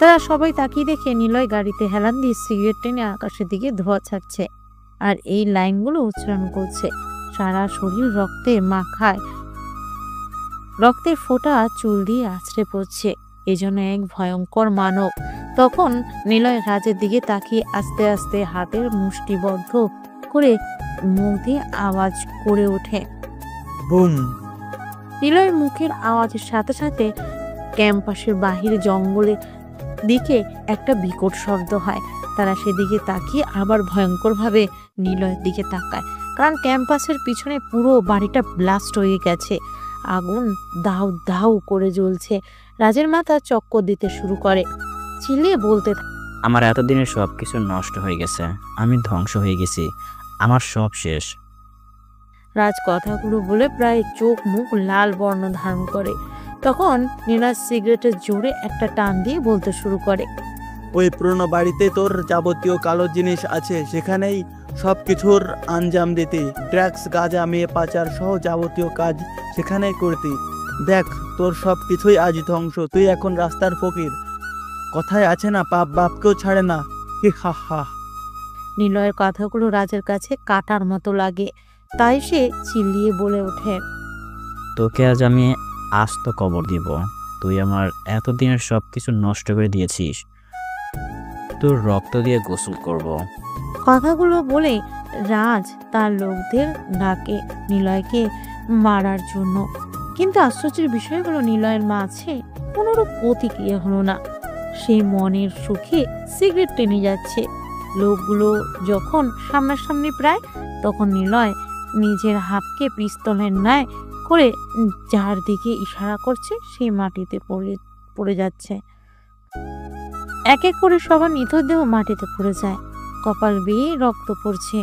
B: তারা সবাই তাকিয়ে দেখে নিলয় গাড়িতে হেলান দিয়ে সিগারেট টেনে আকাশের দিকে ধোঁয়া ছাড়ছে আর এই লাইনগুলো উচ্চারণ করছে। সারা শরীর রক্তে মাখায়, রক্তের ফোঁটা চুল দিয়ে আছড়ে পড়ছে। এজন্য এক ভয়ঙ্কর মানব। তখন নিলয় রাজের দিকে তাকিয়ে আস্তে আস্তে হাতের মুষ্টিবদ্ধ করে মুখ দিয়ে আওয়াজ করে ওঠে,
A: বুম।
B: নিলয়ের মুখের আওয়াজের সাথে সাথে ক্যাম্পাসের বাহিরে জঙ্গলের দিকে একটা বিকট শব্দ হয়। তারা সেদিকে তাকিয়ে আবার ভয়ঙ্করভাবে নিলয়ের দিকে তাকায়, কারণ ক্যাম্পাসের পিছনে পুরো বাড়িটা ব্লাস্ট হয়ে গেছে। আগুন দাউ দাউ করে জ্বলছে। রাজের মাথা চক্কর দিতে শুরু করে, চিল্লিয়ে বলতে থাকে,
C: আমার এতদিনের সব কিছু নষ্ট হয়ে গেছে, আমি ধ্বংস হয়ে গেছি, আমার সব শেষ।
B: রাজ কথাগুলো বলে প্রায় চোখ মুখ লাল বর্ণ ধারণ করে। তখন নীলাজ সিগারেটের জোরে একটা টান দিয়ে বলতে শুরু করে,
A: ওই পুরনো বাড়িতে তোর যাবতীয় কালো জিনিস আছে, সেখানেই সব কিছুর আঞ্জাম দিতি। ড্রাগস, গাঁজা, মেয়ে পাচার সহ যাবতীয় কাজ সেখানেই করতি। দেখ, তোর সব কিছুই আজ ধ্বংস। তুই এখন রাস্তার ফকির। কথায় আছে না, পাপ বাপকেও ছাড়ে না। হি হা হা।
B: নিলয়ের কথাগুলো রাজের কাছে কাটার মতো লাগে, তাই সে চিল্লিয়ে বলে ওঠে,
C: তোকে আজ আমি আস্ত কবর দিব। তুই আমার এতদিনের সব কিছু নষ্ট করে দিয়েছিস। তোর রক্ত দিয়ে গোসল করব।
B: কথাগুলো বলে রাজ তার লোকদের ডাকে নিলয়কে মারার জন্য। কিন্তু আশ্চর্যের বিষয় হলো নিলয়ের মাঝে কোনোরূপ প্রতিক্রিয়া হলো না। সে মনের সুখে সিগারেট টেনে যাচ্ছে। লোকগুলো যখন সামনাসামনি প্রায়, তখন নিলয় নিজের হাতকে পিস্তলের ন্যায় করে যার দিকে ইশারা করছে সেই মাটিতে পড়ে যাচ্ছে। এক এক করে সবার নিথর দেহ মাটিতে পড়ে যায়। কপাল বেয়ে রক্ত পড়ছে।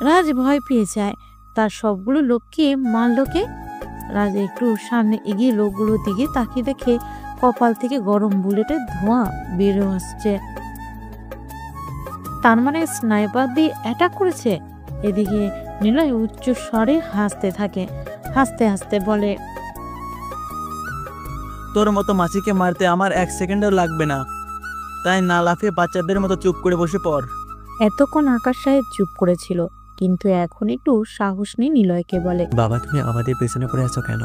B: রাজ ভয় পেয়ে যায়। তার সবগুলো লোককে মারল কে? রাজ একটু সামনে এগিয়ে লোকগুলোর দিকে তাকিয়ে দেখে কপাল থেকে গরম বুলেটের ধোঁয়া বেরো আসছে। তার মানে স্নাইপার দিয়ে অ্যাটাক করেছে। এদিকে নিলয় উচ্চ স্বরে হাসতে থাকে। হাসতে হাসতে বলে,
A: তোর মতো মাছিকে মারতে আমার 1 সেকেন্ডও লাগবে না। তাই না লাফিয়ে বাচ্চাদের মতো চুপ করে বসে পড়।
B: এতক্ষণ আকাশ সাহেব চুপ করেছিল, কিন্তু এখন একটু সাহস নিয়ে নিলয়কে বলে,
I: বাবা, তুমি আমাদের পেছনে পড়ে আছো কেন?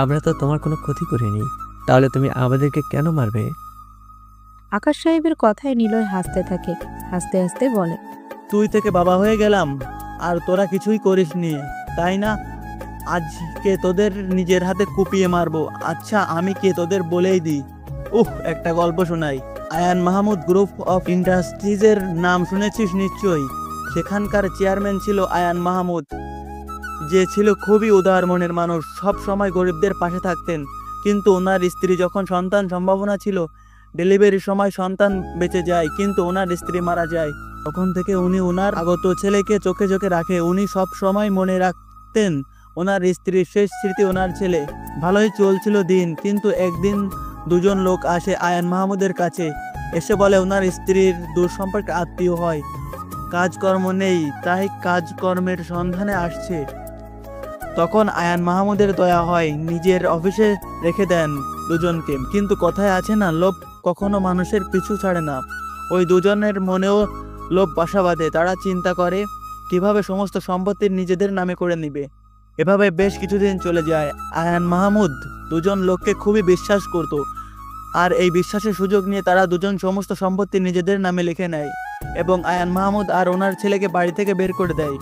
I: আমরা তো তোমার কোনো ক্ষতি করিনি, তাহলে তুমি আমাদেরকে কেন মারবে?
B: আকাশ সাহেবের কথায় নিলয় হাসতে থাকে। হাসতে হাসতে বলে,
A: তুই থেকে বাবা হয়ে গেলাম আর তোরা কিছুই করিসনি, তাই না? আজকে তোদের নিজের হাতে কুপিয়ে মারবো। আচ্ছা, আমি কে তোদের বলেই দিই। একটা গল্প শোনাই। আয়ান মাহমুদ গ্রুপ অফ ইন্ডাস্ট্রিজের নাম শুনেছিস নিশ্চয়ই। সেখানকার চেয়ারম্যান ছিল আয়ান মাহমুদ, যে ছিল খুবই উদার মনের মানুষ। সব সময় গরিবদের পাশে থাকতেন। কিন্তু ওনার স্ত্রী যখন সন্তান সম্ভাবনা ছিল, ডেলিভারির সময় সন্তান বেঁচে যায়, কিন্তু ওনার স্ত্রী মারা যায়। তখন থেকে উনি ওনার আগত ছেলেকে চোখে চোখে রাখে। উনি সব সময় মনে রাখতেন ওনার স্ত্রীর শেষ স্মৃতি ওনার ছেলে। ভালোই চলছিল দিন, কিন্তু একদিন দুজন লোক আসে আয়ান মাহমুদের কাছে। এসে বলে ওনার স্ত্রীর দূর সম্পর্কে আত্মীয় হয়, কাজকর্ম নেই, তাই কাজকর্মের সন্ধানে আসছে। তখন আয়ান মাহমুদের দয়া হয়, নিজের অফিসে রেখে দেন দুজনকে। কিন্তু কথায় আছে না, লোভ কখনো মানুষের পিছু ছাড়ে না। ওই দুজনের মনেও লোভ বাসা বাঁধে। তারা চিন্তা করে কিভাবে সমস্ত সম্পত্তি নিজেদের নামে করে নিবে। এভাবে বেশ কিছুদিন চলে যায়। আয়ান মাহমুদ দুজন লোককে খুবই বিশ্বাস করত, আর এই বিশ্বাসের সুযোগ নিয়ে তারা দুজন সমস্ত সম্পত্তি নিজেদের নামে লিখে নেয় এবং আয়ান মাহমুদ আর ওনার ছেলেকে বাড়ি থেকে বের করে দেয়।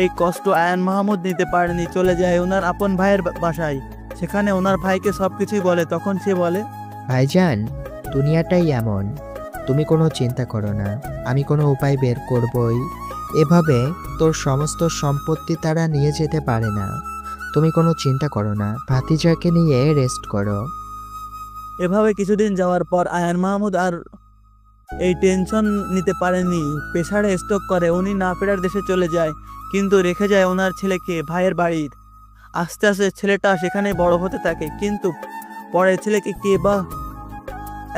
A: এই কষ্ট আয়ান মাহমুদ নিতে পারেনি, চলে যায় ওনার আপন ভাইয়ের বাসায়। সেখানে ওনার ভাইকে সবকিছুই বলে। তখন সে বলে,
K: ভাইজান, দুনিয়াটাই এমন, তুমি কোনো চিন্তা করো না, আমি কোনো উপায় বের করবই। এভাবে তোর সমস্ত সম্পত্তি তারা নিয়ে যেতে পারে না। তুমি কোনো চিন্তা করো না, ভাতিজাকে নিয়ে রেস্ট করো।
A: এভাবে কিছুদিন যাওয়ার পর আয়ান মাহমুদ আর এই টেনশন নিতে পারেনি। প্রেসারে স্ট্রোক করে। উনি না ফেরার দেশে চলে যায়, কিন্তু রেখে যায় ওনার ছেলেকে ভাইয়ের বাড়ির। আস্তে আস্তে ছেলেটা সেখানে বড় হতে থাকে, কিন্তু পরে ছেলেকে কে বা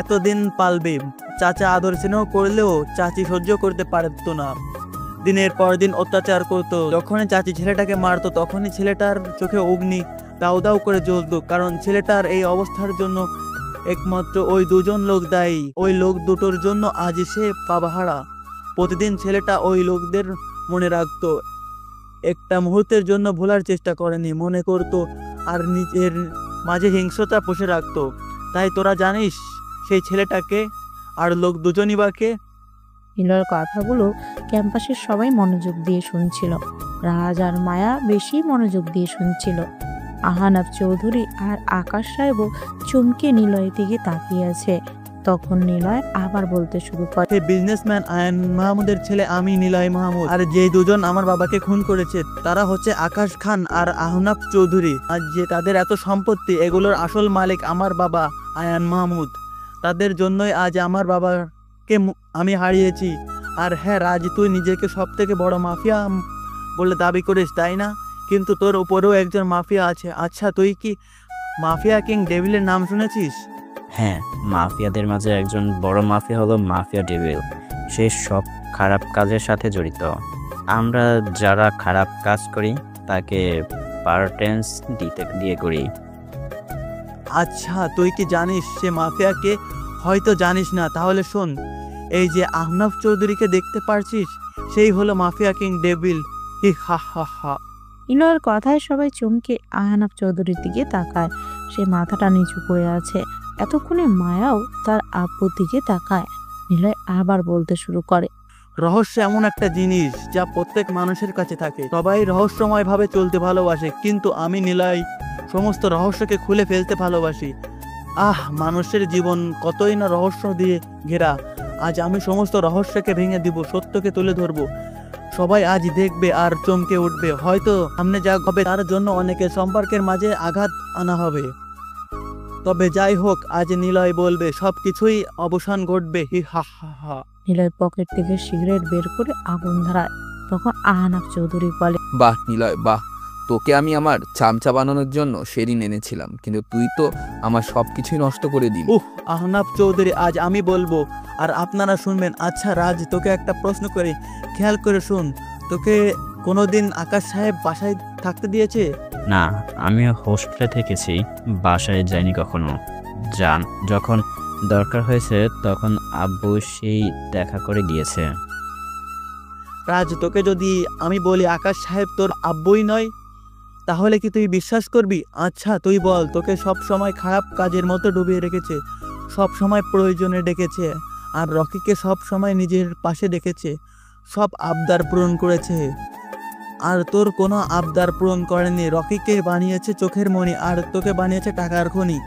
A: এতদিন পালবে? চাচা আদর স্নেহ করলেও চাচি সহ্য করতে পারত না। দিনের পর দিন অত্যাচার করতো। যখনই চাচি ছেলেটাকে মারতো, তখনই ছেলেটার চোখে অগ্নি দাউ দাউ করে জ্বলতো। কারণ ছেলেটার এই অবস্থার জন্য একমাত্র ওই দুজন লোক দায়ী। ওই লোক দুটোর জন্য আজ সে পাবাহারা। প্রতিদিন ছেলেটা ওই লোকদের মনে রাখতো, একটা মুহূর্তের জন্য ভোলার চেষ্টা করেনি। মনে করত আর নিজের মাঝে হিংস্রতা পুষে রাখতো। তাই তোরা জানিস সেই ছেলেটাকে আর লোক দুজনই বা কে?
B: নিলয়ের কথাগুলো ক্যাম্পাসের সবাই মনোযোগ দিয়ে শুনছিল। রাজ আর মায়া বেশি মনোযোগ দিয়ে শুনছিল। আহানাব চৌধুরী আর আকাশ সাহেবও চমকে নিলয়ের দিকে তাকিয়ে আছে। তখন নিলয় আবার বলতে শুরু করে,
A: বিজনেসম্যান আয়ান মাহমুদের ছেলে আমি নিলয় মাহমুদ। আর যে দুজন আমার বাবাকে খুন করেছে তারা হচ্ছে আকাশ খান আর আহনাব চৌধুরী। আর যে তাদের এত সম্পত্তি, এগুলোর আসল মালিক আমার বাবা আয়ান মাহমুদ। তাদের জন্যই আজ আমার বাবাকে আমি হারিয়েছি। আর হ্যাঁ রাজ, তুই নিজেকে সব থেকে বড় মাফিয়া বলে দাবি করিস, তাই না? কিন্তু তোর উপরেও একজন মাফিয়া আছে। আচ্ছা, তুই কি মাফিয়া কিং ডেভিলের নাম শুনেছিস?
C: হ্যাঁ, মাফিয়াদের মাঝে একজন বড় মাফিয়া হলো মাফিয়া ডেভিল। সে সব খারাপ কাজের সাথে জড়িত। আমরা যারা খারাপ কাজ করি তাকে পার্টেন্স দিয়ে করি।
A: আচ্ছা তুই কি জানিস সে মাফিয়াকে? হয়তো জানিস না, তাহলে শোন। এই যে আহনাফ চৌধুরীকে দেখতে পারছিস, সেই হলো মাফিয়া কিং ডেভিল। হি হা হা হা।
B: নিলয়ের কথায় সবাই চমকে আহনাফ চৌধুরীর দিকে তাকায়। সে মাথাটা নিচু করে আছে। এতক্ষণে মায়াও তার আব্বুর দিকে তাকায়। নিলয় আবার বলতে শুরু করে,
A: রহস্য এমন একটা জিনিস যা প্রত্যেক মানুষের কাছে থাকে। সবাই রহস্যময় ভাবে চলতে ভালোবাসে, কিন্তু আমি নিলয় সমস্ত রহস্যকে খুলে ফেলতে ভালোবাসি। মানুষের জীবন কতই না রহস্য দিয়ে ঘেরা। আজ আমি সমস্ত রহস্যকে ভেঙে দিব, সত্যকে তুলে ধরবো। সবাই আজ দেখবে আর চমকে উঠবে। হয়তো সামনে যা হবে তার জন্য অনেকের সম্পর্কের মাঝে আঘাত আনা হবে, তবে যাই হোক, আজ নিলয় বলবে সবকিছুই অবসান ঘটবে। হি হা হা হা।
B: নিলয় পকেট থেকে সিগারেট বের করে আগুন ধরায়। তখন আহনাফ চৌধুরী বলে,
G: বাহ নিলয় বাহ, তোকে আমি আমার চামচা বানানোর জন্য সেদিন এনেছিলাম, কিন্তু তুই তো আমার সবকিছুই নষ্ট করে দিলি।
A: আহনাফ চৌধুরী, আজ আমি বলবো আর আপনারা শুনবেন। আচ্ছা রাজ, তোকে একটা প্রশ্ন করি, খেয়াল করে শুন। তোকে কোনোদিন আকাশ সাহেব বাসায় থাকতে দিয়েছে?
C: না, আমি হোস্টেলে থেকেছি, বাসায় যাইনি কখনো। যখন দরকার হয়েছে তখন আব্বু সেই দেখা করে গিয়েছে।
A: রাজ, তোকে যদি আমি বলি আকাশ সাহেব তোর আব্বুই নয়, তাহলে কি তুই বিশ্বাস করবি? আচ্ছা তুই বল, তোকে সব সময় খারাপ কাজের মতো ডুবিয়ে রেখেছে, সব সময় প্রয়োজনে ডেকেছে, আর রকিকে সব সময় নিজের পাশে দেখেছে, সব আবদার পূরণ করেছে, আর তোর কোনো আবদার পূরণ করেনি। রকিকে বানিয়েছে চোখের মণি, আর তোকে বানিয়েছে টাকার খনি।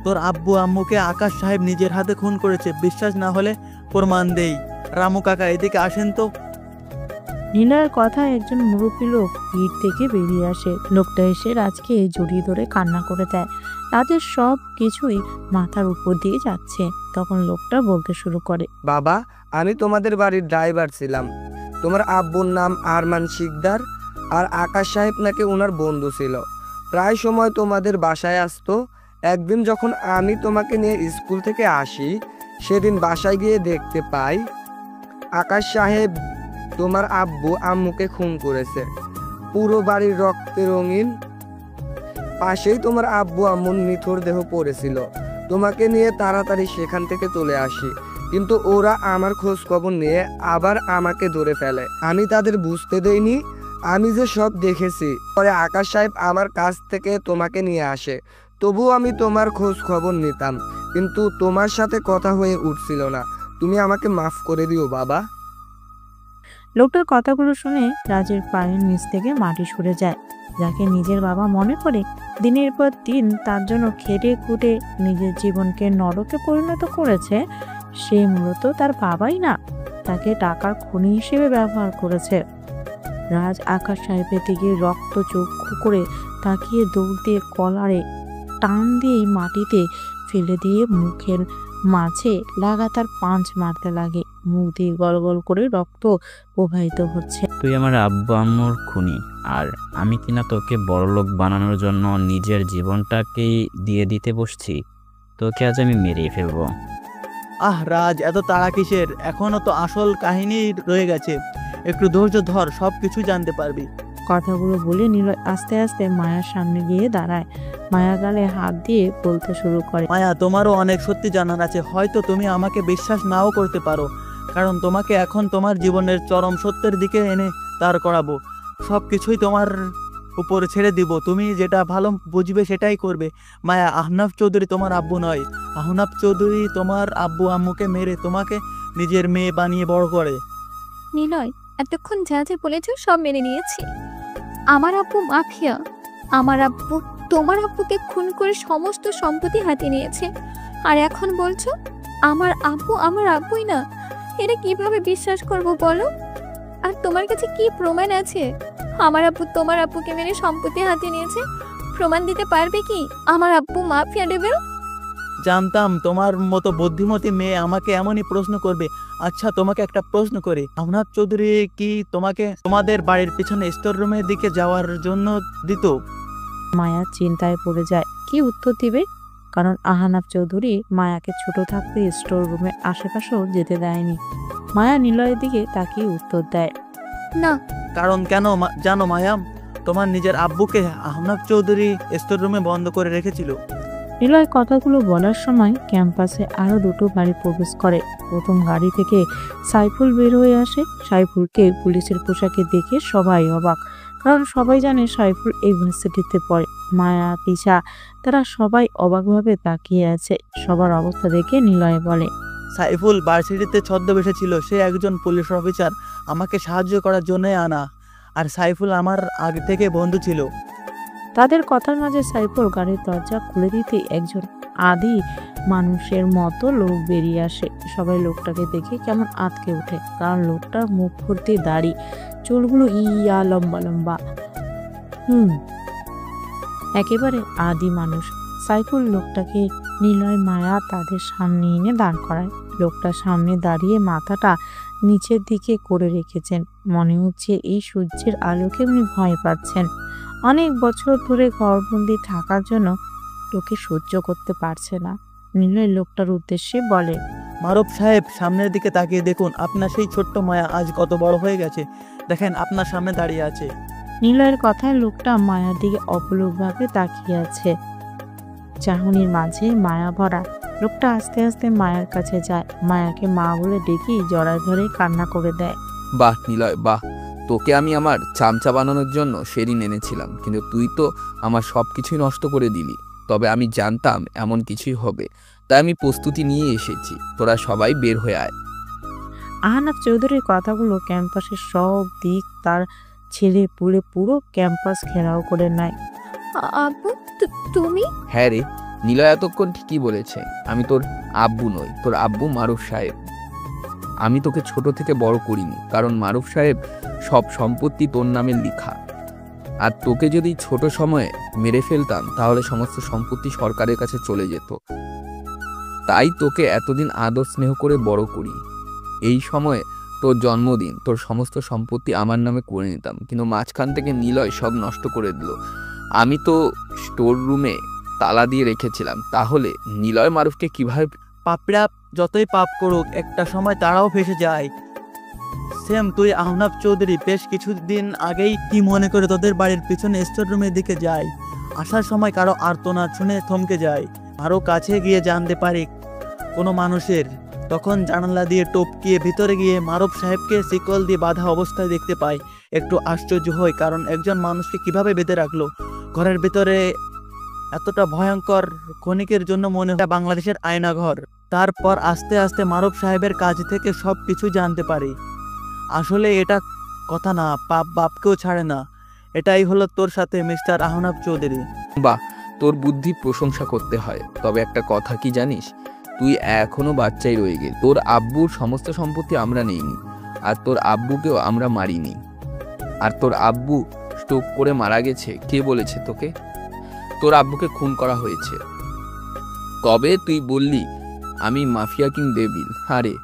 A: তোর আব্বু আম্মুকে আকাশ সাহেব নিজের হাতে খুন করেছে। বিশ্বাস না হলে প্রমাণ দেই। রামু কাকা, এদিকে আসেন তো।
B: নিলয়ের কথায় একজন মুরব্বী লোক ভিড় থেকে বেরিয়ে আসে। লোকটা এসে রাজকে জড়িয়ে ধরে কান্না করে দেয়। রাজের সব কিছুই মাথার উপর দিয়ে যাচ্ছে। তখন লোকটা বলতে শুরু করে,
L: বাবা, আমি তোমাদের বাড়ির ড্রাইভার ছিলাম। তোমার আব্বুর নাম আরমান শিকদার, আর আকাশ সাহেব নাকি ওনার বন্ধু ছিল। প্রায় সময় তোমাদের বাসায় আসতো। একদিন যখন আমি তোমাকে নিয়ে স্কুল থেকে আসি, সেদিন বাসায় গিয়ে দেখতে পাই আকাশ সাহেব তোমার আব্বু আম্মুকে খুন করেছে। পুরো বাড়ির রক্তে রঙিন। পাশেই তোমার আব্বু আম্মুর নিথর দেহ পড়েছিল। তোমাকে নিয়ে তাড়াতাড়ি সেখান থেকে চলে আসি, কিন্তু ওরা আমার খোঁজ খবর নিয়ে আবার আমাকে ধরে ফেলে। আমি তাদের বুঝতে দেইনি আমি যে সব দেখেছি। পরে আকাশ সাহেব আমার কাছ থেকে তোমাকে নিয়ে আসে। তবুও আমি তোমার খোঁজ খবর নিতাম, কিন্তু তোমার সাথে কথা হয়ে উঠছিল না। তুমি আমাকে মাফ করে দিও বাবা।
B: লোকটার কথাগুলো শুনে রাজের পায়ের নিচ থেকে মাটি সরে যায়। যাকে নিজের বাবা মনে করে, দিনের পর দিন তার জন্য খেটে খুঁটে নিজের জীবনকে নরকে পরিণত করেছে, সে মূলত তার বাবাই না, তাকে টাকার খনি হিসেবে ব্যবহার করেছে। রাজ আকাশ সাহেবের দিকে রক্ত চক্ষু করে তাকিয়ে দৌড় দিয়ে কলারে টান দিয়ে মাটিতে ফেলে দিয়ে মুখের মাঝে লাগাতার পাঁচ মারতে লাগে। মুখ দিয়ে গল গল করে রক্ত প্রবাহিত হচ্ছে।
C: তুই আমার আব্বু আম্মুর খুনি, আর আমি কিনা তোকে বড়লোক বানানোর জন্য নিজের জীবনটাকেই দিয়ে দিতে বসছি। তোকে আজ আমি মেরেই ফেলবো।
A: রাজ, এত তাড়া কিসের? এখনো তো আসল কাহিনী রয়ে গেছে। একটু ধৈর্য ধর, সব কিছু জানতে পারবি।
B: কথাগুলো বলে নিলয় আস্তে আস্তে মায়ার সামনে গিয়ে দাঁড়ায়। মায়া গালে হাত দিয়ে বলতে শুরু করে,
A: মায়া, তোমারও অনেক সত্যি জানার আছে। হয়তো তুমি আমাকে বিশ্বাস নাও করতে পারো, কারণ তোমাকে এখন তোমার জীবনের চরম সত্যের দিকে এনে দাঁড় করাবো। সব কিছুই তোমার উপর ছেড়ে দিব, তুমি যেটা ভালো বুঝবে সেটাই করবে। মায়া, আহনাফ চৌধুরী তোমার আব্বু নয়। আহনাফ চৌধুরী তোমার আব্বু আম্মুকে মেরে তোমাকে নিজের মেয়ে বানিয়ে বড় করে।
E: নিলয়, এতক্ষণ যা যা বলেছ সব মেনে নিয়েছি। আমার আব্বু মাফিয়া। আমার আব্বু তোমার আব্বুকে খুন করে সমস্ত সম্পত্তি হাতে নিয়েছে, আর এখন বলছো আমার আব্বু আমার আব্বুই না। এটা কিভাবে বিশ্বাস করব বলো? আর তোমার কাছে কি প্রমাণ আছে আমার আব্বু তোমার আব্বুকে মেরে সম্পত্তি হাতে নিয়েছে? প্রমাণ দিতে পারবে কি আমার আব্বু মাফিয়া ডেভিল?
A: জানতাম তোমার মতো বুদ্ধিমতী মেয়ে আমাকে এমনই প্রশ্ন করবে। আচ্ছা, তোমাকে একটা প্রশ্ন করি, আহনাফ চৌধুরী কি তোমাকে তোমাদের বাড়ির পিছনে স্টোর রুমের দিকে যাওয়ার জন্য দিত?
B: মায়া চিন্তায় পড়ে যায় কি উত্তর দিবে, কারণ আহনাফ চৌধুরী মায়াকে ছোট থাকতে স্টোর রুমের আশেপাশেও যেতে দেয়নি। মায়া নিলয়ের দিকে তাকিয়ে উত্তর দেয়,
E: না,
A: কারণ কেন জানো মায়াম? তোমার নিজের আব্বুকে আহনাফ চৌধুরী স্টোর রুমে বন্ধ করে রেখেছিল।
B: নিলয় কথাগুলো বলার সময় ক্যাম্পাসে আরো দুটো গাড়ি প্রবেশ করে। প্রথম গাড়ি থেকে সাইফুল বের হয়ে আসে। সাইফুলকে পুলিশের পোশাকে দেখে সবাই অবাক, কারণ সবাই জানে সাইফুল ইউনিভার্সিটিতে পড়ে। মায়া, তিশা তারা সবাই অবাকভাবে তাকিয়ে আছে। সবার অবস্থা দেখে নিলয় বলে,
A: সাইফুল ভার্সিটিতে ছদ্মবেশে ছিল, সে একজন পুলিশ অফিসার, আমাকে সাহায্য করার জন্যই আনা। আর সাইফুল আমার আগে থেকে বন্ধু ছিল।
B: তাদের কথার মাঝে সাইফুল গাড়ির দরজা খুলে দিতে একজন আদি মানুষের মতো লোক বেরিয়ে আসে। সবাই লোকটাকে দেখে কেমন আঁতকে ওঠে, কারণ লোকটার মুখ ভর্তি দাড়ি, চুলগুলো ইয়া লম্বা লম্বা। একেবারে আদি মানুষ। সাইফুল লোকটাকে নিলয়, মায়া তাদের সামনে এনে দাঁড় করায়। লোকটা সামনে দাঁড়িয়ে মাথাটা নিচের দিকে করে রেখেছেন। মনে হচ্ছে এই সূর্যের আলোকে উনি ভয় পাচ্ছেন। অনেক বছর ধরে ঘরবন্দি থাকার জন্য লোকে সহ্য করতে পারছে না। নিলয় লোকটার উদ্দেশ্যে বলে,
A: মারুফ সাহেব, সামনের দিকে তাকিয়ে দেখুন, আপনার সেই ছোট্ট মায়া আজ কত বড় হয়ে গেছে। দেখেন, আপনার সামনে দাঁড়িয়ে আছে।
B: নিলয়ের কথায় লোকটা মায়ার দিকে অপলকভাবে তাকিয়ে আছে। চাহনির মাঝে মায়া ভরা। লোকটা আস্তে আস্তে মায়ের কাছে যায়, মায়াকে মা বলে ডেকে জড়ায় ধরে কান্না করে দেয়।
G: বাহ নিলয়, বাহ! তোকে আমি আমার চামচা বানানোর জন্য সেদিন এনেছিলাম, কিন্তু তুই তো আমার সব কিছুই নষ্ট করে দিলি। তবে আমি জানতাম এমন কিছুই হবে, তাই আমি প্রস্তুতি নিয়ে এসেছি। তোরা সবাই বের হয়ে আয়।
B: আহনাফ চৌধুরীর কথাগুলো ক্যাম্পাসের সব দিক তার ছেলে পুলে পুরো ক্যাম্পাস ঘেরাও করে নেয়।
E: আব্বু, তুমি?
G: হ্যাঁ রে, নিলয় এতক্ষণ ঠিকই বলেছে। আমি তোর আব্বু নই, তোর আব্বু মারুফ সাহেব। আমি তোকে ছোট থেকে বড় করিনি, কারণ মারুফ সাহেব সব সম্পত্তি তোর নামে লিখা। আর তোকে যদি ছোট সময়ে মেরে ফেলতাম তাহলে সমস্ত সম্পত্তি সরকারের কাছে চলে যেত। তাই তোকে এতদিন আদর স্নেহ করে বড় করি। এই সময়ে তোর জন্মদিন, তোর সমস্ত সম্পত্তি আমার নামে করে নিতাম, কিন্তু মাঝখান থেকে নিলয় সব নষ্ট করে দিল। আমি তো স্টোর রুমে তালা দিয়ে রেখেছিলাম, তাহলে নিলয় মারুফকে কিভাবে?
A: পাপড়া যতই পাপ করুক, একটা সময় তারাও ফেসে যায়। সেম তুই আহনাফ চৌধুরী বেশ কিছুদিন আগেই কি মনে করে তোদের বাড়ির পিছনে স্টোর রুমের দিকে যায়। আসার সময় কারো আর্তনাদ শুনে থমকে যায়। আরও কাছে গিয়ে জানতে পারি কোনো মানুষের। তখন জানালা দিয়ে টপকিয়ে ভিতরে গিয়ে মারুফ সাহেবকে শিকল দিয়ে বাঁধা অবস্থায় দেখতে পাই। একটু আশ্চর্য হয়, কারণ একজন মানুষকে কিভাবে বেঁধে রাখলো ঘরের ভিতরে। এতটা ভয়ঙ্কর ক্ষণিকের জন্য মনে হয় বাংলাদেশের আয়নাঘর। তারপর আস্তে আস্তে মারুফ সাহেবের কাছ থেকে সব কিছু জানতে পারি। আসলে এটা কথা না, পাপ বাপকেও ছাড়ে না। এটাই হলো তোর সাথে মিস্টার আহনাফ চৌধুরী।
G: বাহ, তোর বুদ্ধি প্রশংসা করতে হয়। তবে একটা কথা কি জানিস, তুই এখনো বাচ্চাই রয়ে গেলি। তোর আব্বুর সমস্ত সম্পত্তি আমরা নেইনি, আর তোর আব্বুকেও আমরা মারিনি। আর তোর আব্বু স্ট্রোক করে মারা গেছে, কে বলেছে তোকে? তোর আব্বুকে খুন করা হয়েছে। তবে তুই বললি আমি মাফিয়া কিং ডেভিল। আরে,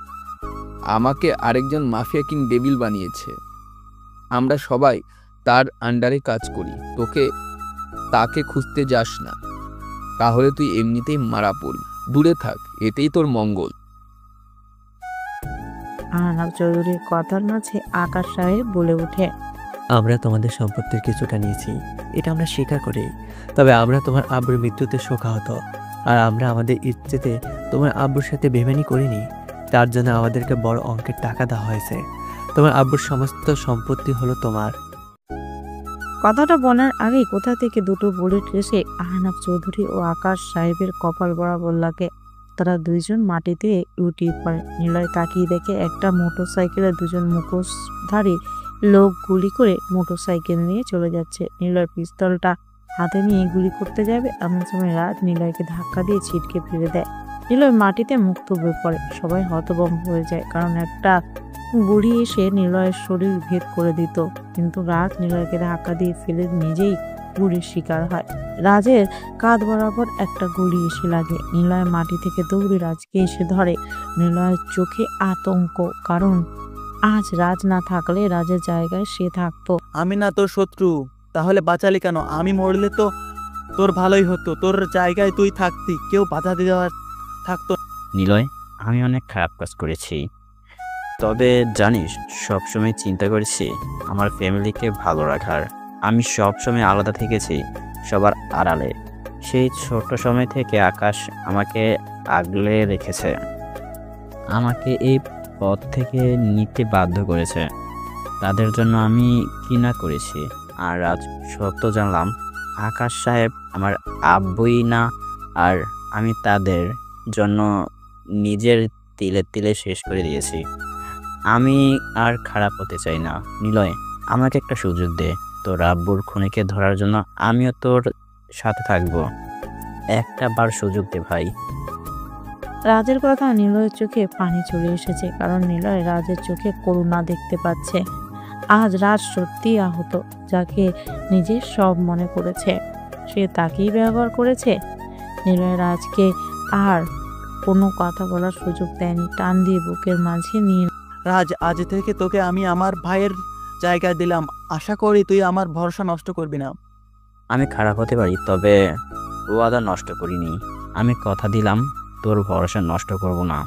G: আমাকে আরেকজন মাফিয়া কিং ডেভিল বানিয়েছে। আমরা সবাই তার আন্ডারে কাজ করি। তাকে খুঁজতে যাস না, তাহলে তুই এমনিতেই মারা পড়বি। দূরে থাক, এতেই তোর মঙ্গল।
B: আহনাফ চৌধুরীর কথার মাঝে আকাশ সাহেব বলে ওঠে,
I: আমরা তোমাদের সম্পত্তির কিছুটা নিয়েছি, এটা আমরা স্বীকার করি। তবে আমরা তোমার আব্বুর মৃত্যুতে শোকাহত, আর আমরা আমাদের ইচ্ছেতে তোমার আব্বুর সাথে বেমানি করিনি। তার জন্য আমাদেরকে বড় অঙ্কের টাকা দেওয়া হয়েছে। তোমার আব্বুর সমস্ত সম্পত্তি হলো তোমার।
B: কথাটা বলার আগেই কোথা থেকে দুটো বুলেট এসে আহনাফ চৌধুরী ও আকাশ সাহেবের কপাল বরাবর লাগে। তারা দুইজন মাটিতে লুটিয়ে পড়ে। নিলয় তাকিয়ে দেখে একটা মোটরসাইকেলে দুজন মুখোশধারী লোক গুলি করে মোটরসাইকেল নিয়ে চলে যাচ্ছে। নিলয় পিস্তলটা হাতে নিয়ে গুলি করতে যাবে, এমন সময় রাজ নিলয়কে ধাক্কা দিয়ে ছিটকে ফেলে দেয়। নিলয় মাটিতে মুক্ত হয়ে পড়ে। সবাই হতভম্ব হয়ে যায়, কারণ একটা গুলি এসে নিলয়ের শরীর ভেদ করে দিত, কিন্তু রাজ নিলয়কে ধাক্কা দিয়ে ফেলে নিজেই গুলির শিকার হয়। রাজের কাঁধ বরাবর একটা গুলি এসে লাগে। নিলয় মাটি থেকে দৌড়ে রাজকে এসে ধরে। নিলয়ের চোখে আতঙ্ক, কারণ আজ রাজ না থাকলে রাজের জায়গায় সে থাকতো।
A: আমি না তোর শত্রু, তাহলে বাঁচালি কেন? আমি মরলে তো তোর ভালোই হতো, তোর জায়গায় তুই থাকতি, কেউ বাধা দেওয়ার থাকতো।
C: নিলয়, আমি অনেক খারাপ কাজ করেছি। তবে জানিস, সবসময় চিন্তা করেছি আমার ফ্যামিলিকে ভালো রাখার। আমি সবসময় আলাদা থেকেছি সবার আড়ালে। সেই ছোট সময় থেকে আকাশ আমাকে আগলে রেখেছে, আমাকে এই পথ থেকে নিতে বাধ্য করেছে। তাদের জন্য আমি কি না করেছি। আর আজ সত্য জানলাম, আকাশ সাহেব আমার আব্বুই না, আর আমি তাদের জন্য নিজের তিলে তিলে শেষ করে দিয়েছি। আমি আর খারাপ হতে চাই না। নিলয়, আমাকে একটা সুযোগ দে। তোর আব্বুর খুনিকে ধরার জন্য আমিও তোর সাথে থাকবো। একটা বার সুযোগ দে ভাই।
B: রাজের কথা নিলয়ের চোখে পানি চলে এসেছে, কারণ নিলয় রাজের চোখে করুণা দেখতে পাচ্ছে। আজ রাজ সত্যিই আহত, যাকে নিজের সব মনে করেছে সে তাকেই ব্যবহার করেছে। নিলয় রাজকে আর কোনো কথা বলার সুযোগ দেয়নি, টান দিয়ে বুকের মাঝে নিয়ে।
A: রাজ, আজ থেকে তোকে আমি আমার ভাইয়ের জায়গায় দিলাম। আশা করি তুই আমার ভরসা নষ্ট করবি না।
C: আমি খারাপ হতে পারি, তবে ওয়াদা নষ্ট করিনি। আমি কথা দিলাম তোর ভরসা নষ্ট করব না।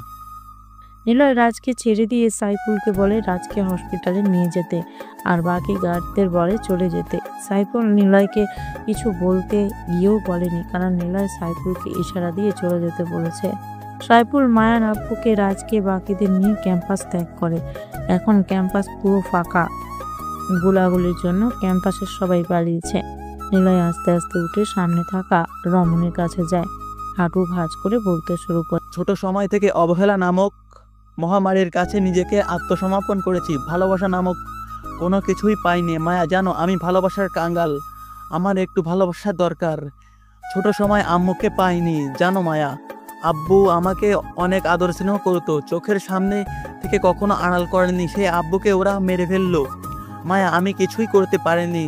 B: নিলয় রাজকে ছেড়ে দিয়ে সাইফুলকে বলে রাজকে হসপিটালে নিয়ে যেতে, আর বাকি গার্ডদের বলে চলে যেতে। সাইফুল নিলয়কে কিছু বলতে গিয়েও বলেনি, কারণ নিলয় সাইফুলকে ইশারা দিয়ে চলে যেতে বলেছে। সাইফুল মায়ার আব্বুকে রাজকে বাকিদের নিয়ে ক্যাম্পাস ত্যাগ করে। এখন ক্যাম্পাস পুরো ফাঁকা, গোলাগুলির জন্য ক্যাম্পাসের সবাই পালিয়েছে। নিলয় আস্তে আস্তে উঠে সামনে থাকা রমণীর কাছে যায়, হাঁটু ভাঁজ করে বলতে শুরু করে।
A: ছোট সময় থেকে অবহেলা নামক মহামারীর কাছে নিজেকে আত্মসমর্পণ করেছি। ভালোবাসা নামক কোনো কিছুই পাইনি। মায়া, জানো আমি ভালোবাসার কাঙ্গাল। আমার একটু ভালোবাসার দরকার। ছোট সময় আম্মুকে পাইনি, জানো মায়া। আব্বু আমাকে অনেক আদর স্নেহ করতো, চোখের সামনে থেকে কখনো আড়াল করেনি। সেই আব্বুকে ওরা মেরে ফেললো। মায়া, আমি কিছুই করতে পারিনি।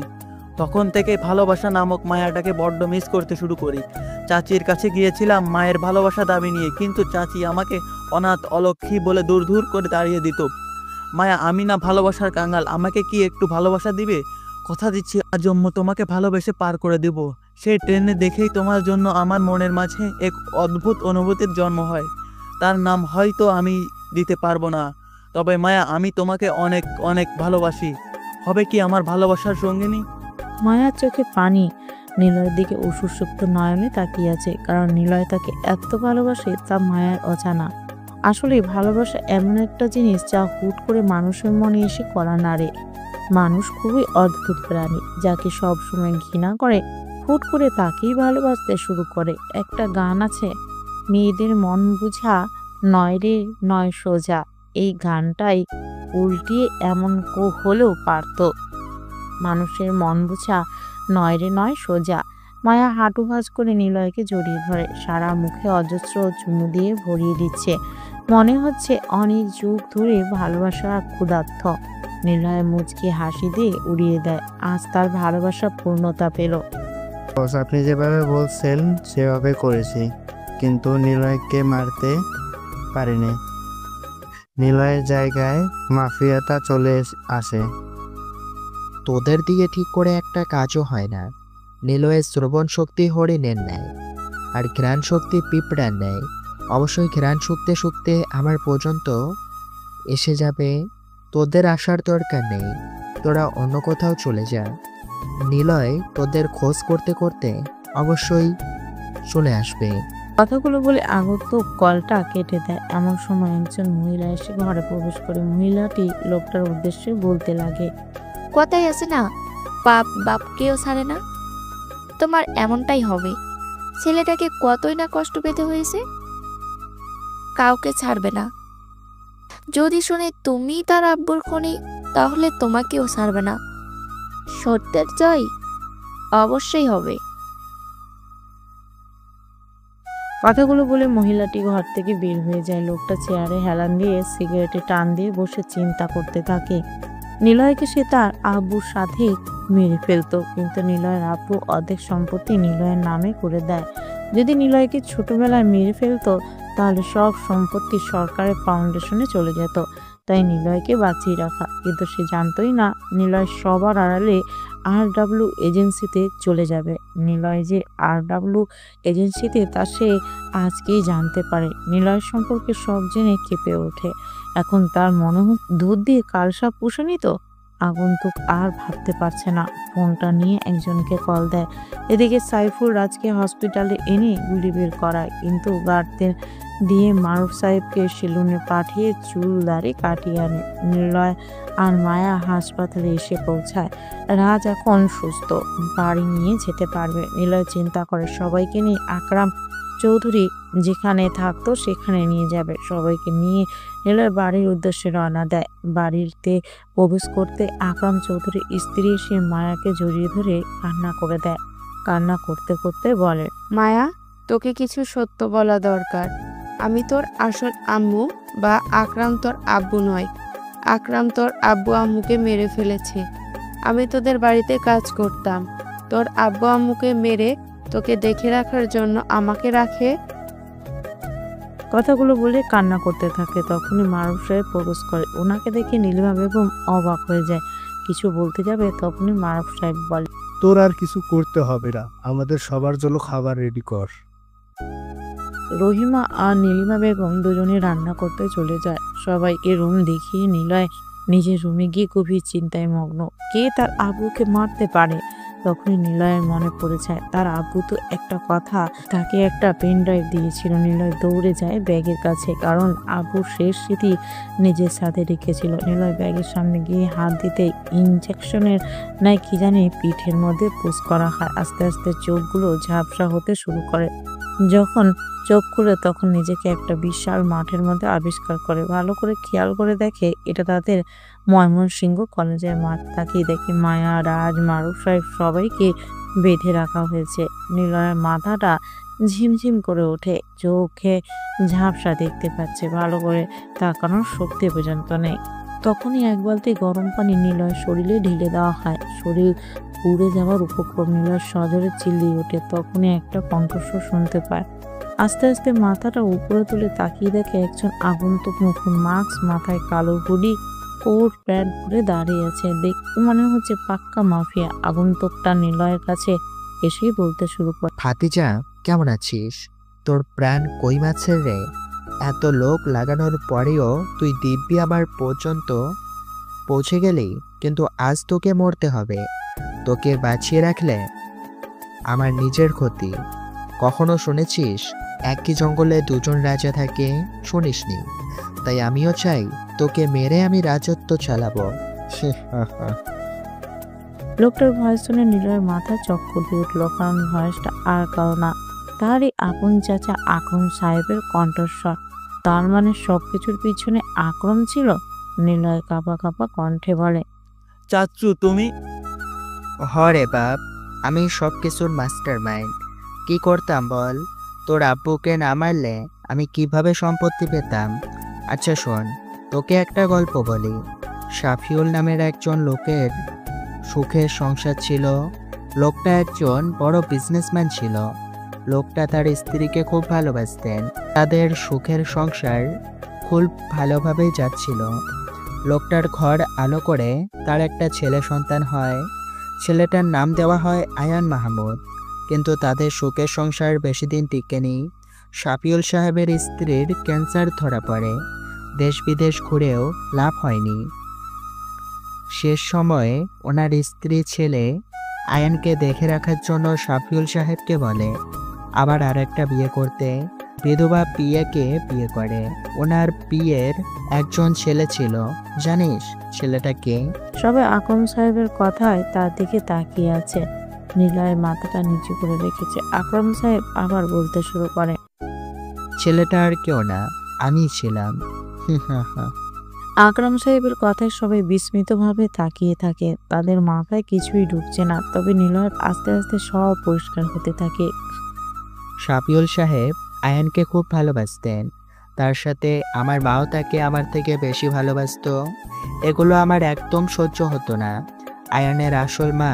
A: তখন থেকে ভালোবাসা নামক মায়াটাকে বড্ড মিস করতে শুরু করি। চাচির কাছে গিয়েছিলাম মায়ের ভালোবাসা দাবি নিয়ে, কিন্তু চাচি আমাকে অনাথ অলক্ষী বলে দূর দূর করে তাড়িয়ে দিত। মায়া, আমি না ভালোবাসার কাঙ্গাল। আমাকে কি একটু ভালোবাসা দিবে? কথা দিচ্ছি আজ আম্মু তোমাকে ভালোবেসে পার করে দেব। সেই ট্রেনে দেখেই তোমার জন্য আমার মনের মাঝে এক অদ্ভুত অনুভূতির জন্ম হয়। তার নাম হয়তো আমি দিতে পারবো না, তবে মায়া আমি তোমাকে অনেক অনেক ভালোবাসি। হবে কি আমার ভালোবাসার সঙ্গিনী?
B: মায়ার চোখে পানি। নিলয়ের দিকে অশ্রুসুপ্ত নয়নে তাকিয়ে আছে, কারণ নিলয় তাকে এত ভালোবাসে তা মায়ার অজানা। আসলে ভালোবাসা এমন একটা জিনিস যা হুট করে মানুষের মনে এসে করা নাড়ে। মানুষ খুবই অদ্ভুত প্রাণী, যাকে সব সময় ঘৃণা করে হুট করে তাকেই ভালোবাসতে শুরু করে। একটা গান আছে, মেয়েদের মন বুঝা নয় রে নয় সোজা। এই গানটাই উল্টিয়ে এমন হলেও পারত, মানুষের মন বুঝা নয় রে নয় সোজা। মায়া হাঁটু ভাঁজ করে নিলয়কে জড়িয়ে ধরে, সারা মুখে অজস্র চুমু দিয়ে ভরিয়ে দিচ্ছে। মনে হচ্ছে অনেক যুগ ধরে ভালোবাসা ক্ষুধার্ত। নিলয় মুচকি হাসি দিয়ে উড়িয়ে দেয়। আজ তার ভালোবাসা পূর্ণতা পেল।
D: আপনি যেভাবে বলছেন সেভাবে করেছি, কিন্তু নিলয়কে মারতে পারিনি। নিলয়ের জায়গায় মাফিয়াটা চলে আসে।
K: তোদের দিয়ে ঠিক করে একটা কাজও হয় না। নিলয়ের শ্রবণ শক্তি হরিণের নেয়, আর ঘ্রাণ শক্তি পিঁপড়ার নেয়। অবশ্যই ঘ্রাণ শুকতে শুকতে আমার পর্যন্ত এসে যাবে। তোদের আসার দরকার নেই, তোরা অন্য কোথাও চলে যা। নিলয় তোদের খোঁজ করতে করতে অবশ্যই চলে আসবে।
B: কথাগুলো বলে আগত কলটা কেটে দেয়। এমন সময় একজন মহিলা এসে ঘরে প্রবেশ করে। মহিলাটি লোকটার উদ্দেশ্যে বলতে লাগে,
E: কথাই আছে না, বাপ বাপকেও ছাড়ে না। তোমার এমনটাই হবে। ছেলেটাকে কতই না কষ্ট পেতে হয়েছে, কাউকে ছাড়বে না। যদি শুনে তুমি তার আব্বুর খুনি, তাহলে তোমাকেও ছাড়বে না। সত্যের জয় অবশ্যই হবে।
B: কথাগুলো বলে মহিলাটি ঘর থেকে বের হয়ে যায়। লোকটা চেয়ারে হেলান দিয়ে সিগারেটে টান দিয়ে বসে চিন্তা করতে থাকে। নিলয়কে সে তার আব্বুর সাথে মেরে ফেলতো, কিন্তু নিলয়ের আব্বু অর্ধেক সম্পত্তি নিলয়ের নামে করে দেয়। যদি নিলয়কে ছোটবেলায় মেরে ফেলতো, তাহলে সব সম্পত্তি সরকারের ফাউন্ডেশনে চলে যেত। তাই নিলয়কে বাঁচিয়ে রাখা। কিন্তু সে জানতই না নিলয় সবার আড়ালে RW এজেন্সিতে চলে যাবে। নিলয় যে RW এজেন্সিতে তা সে আজকেই জানতে পারে। নিলয় সম্পর্কে সব জেনে কেঁপে ওঠে। এখন তার মনে দুধ দিয়ে কালসাপ পুষেনি তো। আগন্তুক আর ভাবতে পারছে না। ফোনটা নিয়ে একজনকে কল দেয়। এদিকে সাইফুল রাজকে হসপিটালে এনে গুলি বের করায়, কিন্তু গার্ডদের দিয়ে মারুফ সাহেবকে সেলুনে পাঠিয়ে চুল দাড়ি কাটিয়ে আনে। নিলয় আর মায়া হাসপাতালে এসে পৌঁছায়। রাজ এখন সুস্থ, বাড়ি নিয়ে যেতে পারবে। নিলয় চিন্তা করে সবাইকে নিয়ে আকরাম চৌধুরী যেখানে থাকতো সেখানে নিয়ে যাবে। সবাইকে নিয়ে নিলয় বাড়ির উদ্দেশ্যে রওনা দেয়। বাড়িতে প্রবেশ করতে আকরাম চৌধুরীর স্ত্রী এসে মায়াকে জড়িয়ে ধরে কান্না করে দেয়। কান্না করতে করতে বলে,
M: মায়া, তোকে কিছু সত্য বলা দরকার। আমি তোর আসল আম্মু বা আকরাম তোর আব্বু নয়। আকরাম তোর আব্বু আম্মুকে মেরে ফেলেছে। আমি তোদের বাড়িতে কাজ করতাম। তোর আব্বু আম্মুকে মেরে তোকে দেখে রাখার জন্য আমাকে রাখে।
B: কথাগুলো বলে কান্না করতে থাকে। তখনই মারুফ সাহেব প্রবেশ করে। ওনাকে দেখে নীলিমা বেগম অবাক হয়ে যায়। কিছু বলতে যাবে তখনই মারুফ সাহেব বলে,
D: তোর আর কিছু করতে হবে না, আমাদের সবার জন্য খাবার রেডি কর।
B: রহিমা আর নীলিমা বেগম দুজনে রান্না করতে চলে যায়। সবাইকে রুম দেখিয়ে নিলয় নিজের রুমে গিয়ে গভীর চিন্তায় মগ্ন। কে তার আব্বুকে মারতে পারে? তখনই নিলয়ের মনে পড়ে যায় তার আব্বু তো একটা কথা তাকে একটা পেন ড্রাইভ দিয়েছিল। নিলয় দৌড়ে যায় ব্যাগের কাছে, কারণ আব্বুর শেষ স্মৃতি নিজের সাথে রেখেছিল। নিলয় ব্যাগের সামনে গিয়ে হাত দিতে ইনজেকশনের নাই কি জানি পিঠের মধ্যে পুশ করা হয়। আস্তে আস্তে চোখগুলো ঝাপসা হতে শুরু করে। যখন চোখ খুলে তখন নিজেকে একটা বিশাল মাঠের মধ্যে আবিষ্কার করে। ভালো করে খেয়াল করে দেখে এটা তাদের ময়মনসিংহ কলেজের মাঠ। তাকিয়ে দেখে মায়া, রাজ, মারুফ সাহেব সবাইকে বেঁধে রাখা হয়েছে। নিলয়ের মাথাটা ঝিমঝিম করে ওঠে, চোখে ঝাপসা দেখতে পাচ্ছে, ভালো করে তাকানোর শক্তি পর্যন্ত নেই। তখনই এক বালতি গরম পানি নিলয়ের শরীরে ঢেলে দেওয়া হয়। শরীর পুড়ে যাওয়ার উপক্রম। নিলয় সজোরে চিল্লিয়ে ওঠে। তখনই একটা কণ্ঠস্বর শুনতে পায়। আস্তে আস্তে মাথাটা উপরে তুলে তাকিয়ে দেখে একজন আগন্তুক, মুখে মাস্ক, মাথায় কালো হুডি, কোট প্যান্ট পরে দাঁড়িয়ে আছে। দেখতে মনে হচ্ছে পাক্কা মাফিয়া। আগন্তুকটা নিলয়ের কাছে এসেই বলতে শুরু করে,
K: ভাতিজা, কেমন আছিস? তোর প্রাণ কই মাছের রে? এত লোক লাগানোর পরেও তুই দিব্যি আবার পর্যন্ত পৌঁছে গেলি, কিন্তু আজ তোকে মরতে হবে। তোকে বাঁচিয়ে রাখলে আমার নিজের ক্ষতি। কখনো শুনেছিস একই জঙ্গলে দুজন রাজা থাকে? শুনিসনি? তাই আমিও চাই তোকে মেরে আমি রাজত্ব চালাবো।
B: লোকটার ভয়েস শুনে নিলয়ের মাথা চক্কর দিয়ে উঠল, কারণ ভয়েসটা আর কারো না, তারই আপন চাচা আকরম সাহেবের কণ্ঠস্বর। তার মানে সবকিছুর পিছনে আকরম ছিল। নিলয় কাঁপা কাঁপা কণ্ঠে বলে,
A: চাচ্চু তুমি?
K: হরে বাপ, আমি সব কিছুর মাস্টার মাইন্ড। কি করতাম বল? তোর আব্বুকে না মারলে আমি কিভাবে সম্পত্তি পেতাম? আচ্ছা শোন, তোকে একটা গল্প বলি। শাফিউল নামের একজন লোকের সুখের সংসার ছিল। লোকটা একজন বড় বিজনেসম্যান ছিল। লোকটা তার স্ত্রীকে খুব ভালোবাসতেন। তাদের সুখের সংসার খুব ভালোভাবেই যাচ্ছিল। লোকটার ঘর আলো করে তার একটা ছেলে সন্তান হয়। ছেলেটার নাম দেওয়া হয় আয়ান মাহমুদ। কিন্তু তাদের সুখের সংসার বেশি দিন টিকেনি। শাফিউল সাহেবের স্ত্রীর ক্যান্সার ধরা পড়ে। দেশ বিদেশ ঘুরেও লাভ হয়নি। শেষ সময়ে ওনার স্ত্রী ছেলে আয়ানকে দেখে রাখার জন্য শাফিউল সাহেবকে বলে আবার আরেকটা বিয়ে করতে। বিধবা পিয়াকে বিয়ে করে। ওনার পিয়ের একজন ছেলে ছিল। জানিস ছেলেটা কে?
B: সবাই আকরম সাহেবের কথায় তার দিকে তাকিয়ে আছে। নিলয়ের মাথাটা নিচু করে রেখেছে। আকরম সাহেব আবার বলতে শুরু করে,
K: ছেলেটা আর কেউ না, আমি ছিলাম।
B: আকরম সাহেবের কথায় সবাই বিস্মিতভাবে তাকিয়ে থাকে। তাদের মাথায় কিছুই ঢুকছে না। তবে নিলয়ের আস্তে আস্তে সব পরিষ্কার হতে থাকে।
K: শাফিউল সাহেব আয়ানকে খুব ভালোবাসতেন। তার সাথে আমার মাও তাকে আমার থেকে বেশি ভালোবাসতো। এগুলো আমার একদম সহ্য হতো না। আয়ানের আসল মা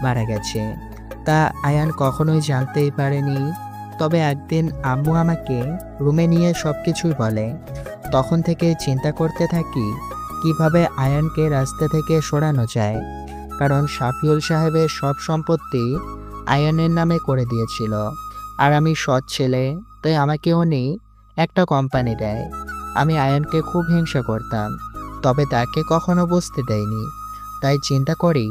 K: মারা গেছে, তা আয়ান কখনোই জানতেই পারেনি। তবে একদিন আম্মু আমাকে রুমে নিয়ে সব কিছুই বলে। তখন থেকে চিন্তা করতে থাকি কিভাবে আয়ানকে রাস্তা থেকে সরানো যায়, কারণ শাফিউল সাহেবের সব সম্পত্তি আয়ানের নামে করে দিয়েছিল। আর আমি সৎ ছেলে, তাই আমাকে উনি একটা কোম্পানি দেয়। আমি আয়ানকে খুব হিংসা করতাম, তবে তাকে কখনো বুঝতে দেয়নি। তাই চিন্তা করি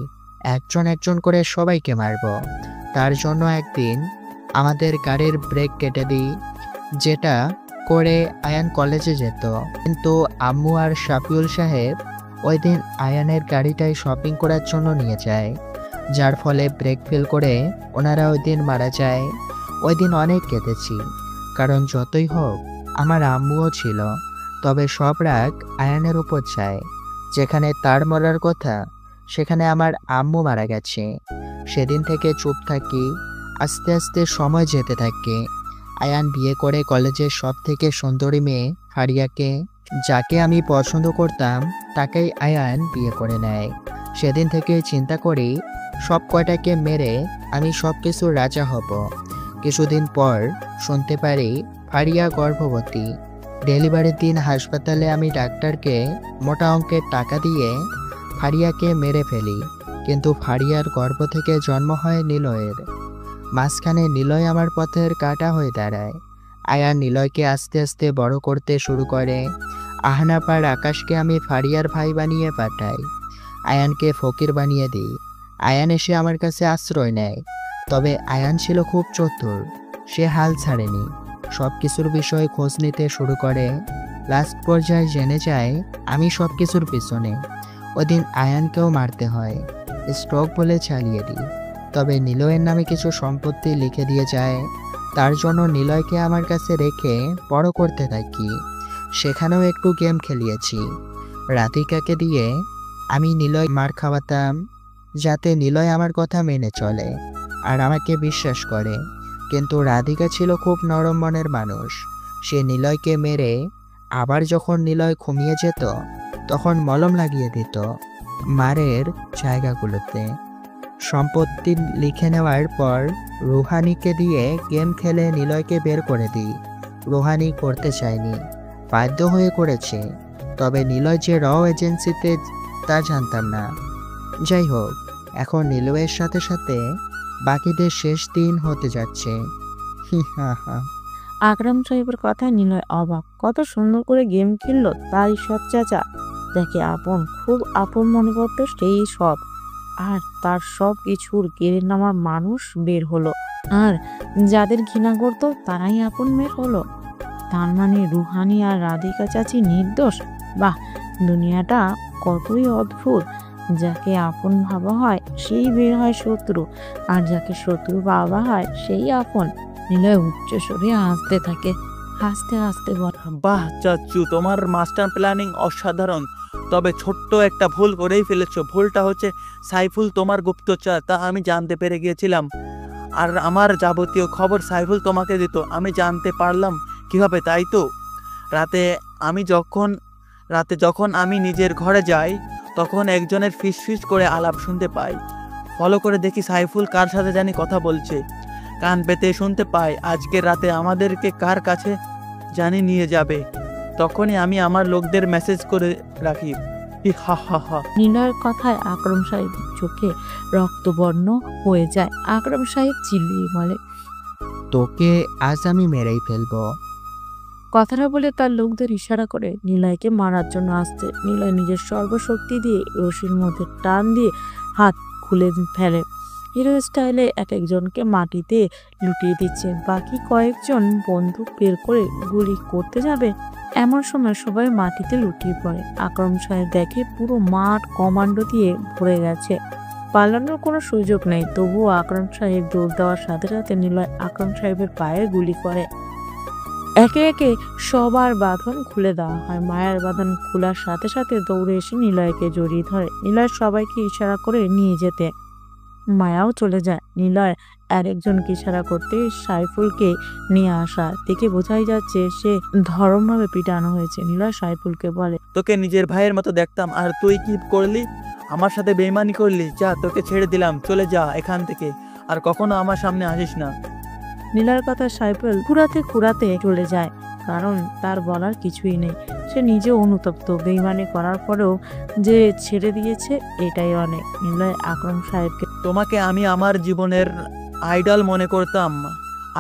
K: একজন একজন করে সবাইকে মারব। তার জন্য একদিন আমাদের গাড়ির ব্রেক কেটে দিই, যেটা করে আয়ান কলেজে যেত। কিন্তু আম্মু আর শাফিউল সাহেব ওই দিন আয়ানের গাড়িটাই শপিং করার জন্য নিয়ে যায়, যার ফলে ব্রেক ফেল করে ওনারা ওই দিন মারা যায়। ওই দিন অনেক কেঁদেছি, কারণ যতই হোক আমার আম্মুও ছিল। তবে সব রাগ আয়ানের উপর যায়। যেখানে তার মরার কথা, সেখানে আমার আম্মু মারা গেছে। সেদিন থেকে চুপ থাকি। আস্তে আস্তে সময় যেতে থাকে। আয়ান বিয়ে করে কলেজের সব থেকে সুন্দরী মেয়ে ফারিয়াকে, যাকে আমি পছন্দ করতাম, তাকেই আয়ান বিয়ে করে নেয়। সেদিন থেকে চিন্তা করি সব কয়টাকে মেরে আমি সব কিছুর রাজা হব। কিছুদিন পর শুনতে পারি ফারিয়া গর্ভবতী। ডেলিভারির দিন হাসপাতালে আমি ডাক্তারকে মোটা অঙ্কের টাকা দিয়ে ফারিয়াকে মেরে ফেলি, কিন্তু ফারিয়ার গর্ভ থেকে জন্ম হয় নিলয়ের। মাঝখানে নিলয় আমার পথের কাঁটা হয়ে দাঁড়ায়। আয়ান নিলয়কে আস্তে আস্তে বড় করতে শুরু করে। আহনাপ আর আকাশকে আমি ফারিয়ার ভাই বানিয়ে পাঠাই। আয়ানকে ফকির বানিয়ে দিই। আয়ান এসে আমার কাছে আশ্রয় নেয়। তবে আয়ান ছিল খুব চতুর। সে হাল ছাড়েনি, সব কিছুর বিষয়ে খোঁজ নিতে শুরু করে। লাস্ট পর্যায়ে জেনে যায় আমি সব কিছুর পিছনে। ওদিন আয়ানকেও মারতে হয়, স্ট্রোক বলে চালিয়ে দিই। তবে নিলয়ের নামে কিছু সম্পত্তি লিখে দিয়ে যায়। তার জন্য নিলয়কে আমার কাছে রেখে বড় করতে থাকি। সেখানেও একটু গেম খেলিয়েছি। রাধিকাকে দিয়ে আমি নিলয় মার খাওয়াতাম, যাতে নিলয় আমার কথা মেনে চলে আর আমাকে বিশ্বাস করে। কিন্তু রাধিকা ছিল খুব নরম মনের মানুষ। সে নিলয়কে মেরে আবার যখন নিলয় ঘুমিয়ে যেত, তখন মলম লাগিয়ে দিত মারের জায়গাগুলোতে। সম্পত্তি লিখে নেওয়ার পর রুহানিকে দিয়ে গেম খেলে নিলয়কে বের করে দিই। রুহানি করতে চায়নি, বাধ্য হয়ে করেছে। তবে নিলয় যে এজেন্সিতে, তা জানতাম না। যাই হোক, এখন নিলয়ের সাথে সাথে বাকিদের শেষ দিন হতে যাচ্ছে।
B: আকরাম সাহেবের কথায় নিলয় অবাক। কত সুন্দর করে গেম খেললো তার সৎ চাচা, যাকে আপন, খুব আপন মনে করতো, সেই সৎ। আর তার সব কিছুর কেড়ে নেওয়ার মানুষ বের হলো, আর যাদের ঘৃণা করতো তারাই আপন বের হলো। তার মানে রুহানি আর রাধিকা চাচি নির্দোষ। বাহ, দুনিয়াটা কতই অদ্ভুত। যাকে আপন ভাবা হয় সেই বের হয় শত্রু, আর যাকে শত্রু ভাবা হয় সেই আপন। নিলয় উচ্চ স্বরে হাসতে থাকে। হাসতে হাসতে বলে,
A: বাহ চাচু, তোমার মাস্টার প্ল্যানিং অসাধারণ। তবে ছোট্ট একটা ভুল করেই ফেলেছো। ভুলটা হচ্ছে সাইফুল তোমার গুপ্তচর, তা আমি জানতে পেরে গিয়েছিলাম। আর আমার যাবতীয় খবর সাইফুল তোমাকে দিত। আমি জানতে পারলাম কিভাবে, তাই তো? রাতে যখন আমি নিজের ঘরে যাই, তখন একজনের ফিসফিস করে আলাপ শুনতে পাই। ফলো করে দেখি সাইফুল কার সাথে জানি কথা বলছে। কান পেতে শুনতে পাই আজকের রাতে আমাদেরকে কার কাছে জানি নিয়ে যাবে। তখনই আমি আমার লোকদের মেসেজ করে রাখি। হা হা হা।
B: নিলয়ের কথায় আকরাম সাহেবের চোখে রক্তবর্ণ হয়ে যায়। আকরাম সাহেব চিল্লিয়ে বলে,
K: তোকে আজ আমি মেরেই ফেলবো।
B: কথাটা বলে তার লোকদের ইশারা করে নিলয়কে মারার জন্য আসছে। নিলয় নিজের সর্বশক্তি দিয়ে রশির মধ্যে টান দিয়ে হাত খুলে ফেলে। হিরো স্টাইলে এক একজনকে মাটিতে লুটিয়ে দিচ্ছে। বাকি কয়েকজন বন্দুক বের করে গুলি করতে যাবে, এমন সময় সবাই মাটিতে লুটিয়ে পড়ে। আকরাম সাহেব দেখে পুরো মাঠ কমান্ডো দিয়ে ভরে গেছে, পালানোর কোনো সুযোগ নেই। তবুও আকরাম সাহেব দৌড় দেওয়ার সাথে সাথে নিলয় আকরাম সাহেবের পায়ে গুলি করে। একে একে সবার বাঁধন খুলে দেওয়া হয়। মায়ের বাঁধন খোলার সাথে সাথে দৌড়ে এসে নিলয়কে জড়িয়ে ধরে। নিলয় সবাইকে ইশারা করে নিয়ে যেতে মায়াও চলে যায়। নিলয় আরেকজনকে ইশারা করতে সাইফুলকে নিয়ে আসা দেখে বোঝাই যাচ্ছে সে ধরমভাবে পিটানো হয়েছে। নিলয় সাইফুলকে বলে,
A: তোকে নিজের ভাইয়ের মতো দেখতাম, আর তুই কি করলি? আমার সাথে বেইমানি করলি। যা, তোকে ছেড়ে দিলাম, চলে যা এখান থেকে, আর কখনো আমার সামনে আসিস না।
B: নিলয়ের কথা সাইফুল কুড়াতে কুড়াতে চলে যায়। কারণ তার বলার কিছুই নেই। সে নিজে অনুতপ্ত, বেইমানি করার পরেও যে ছেড়ে দিয়েছে এটাই অনেক। নিলয় আকরাম সাহেবকে
A: তোমাকে আমি আমার জীবনের আইডল মনে করতাম,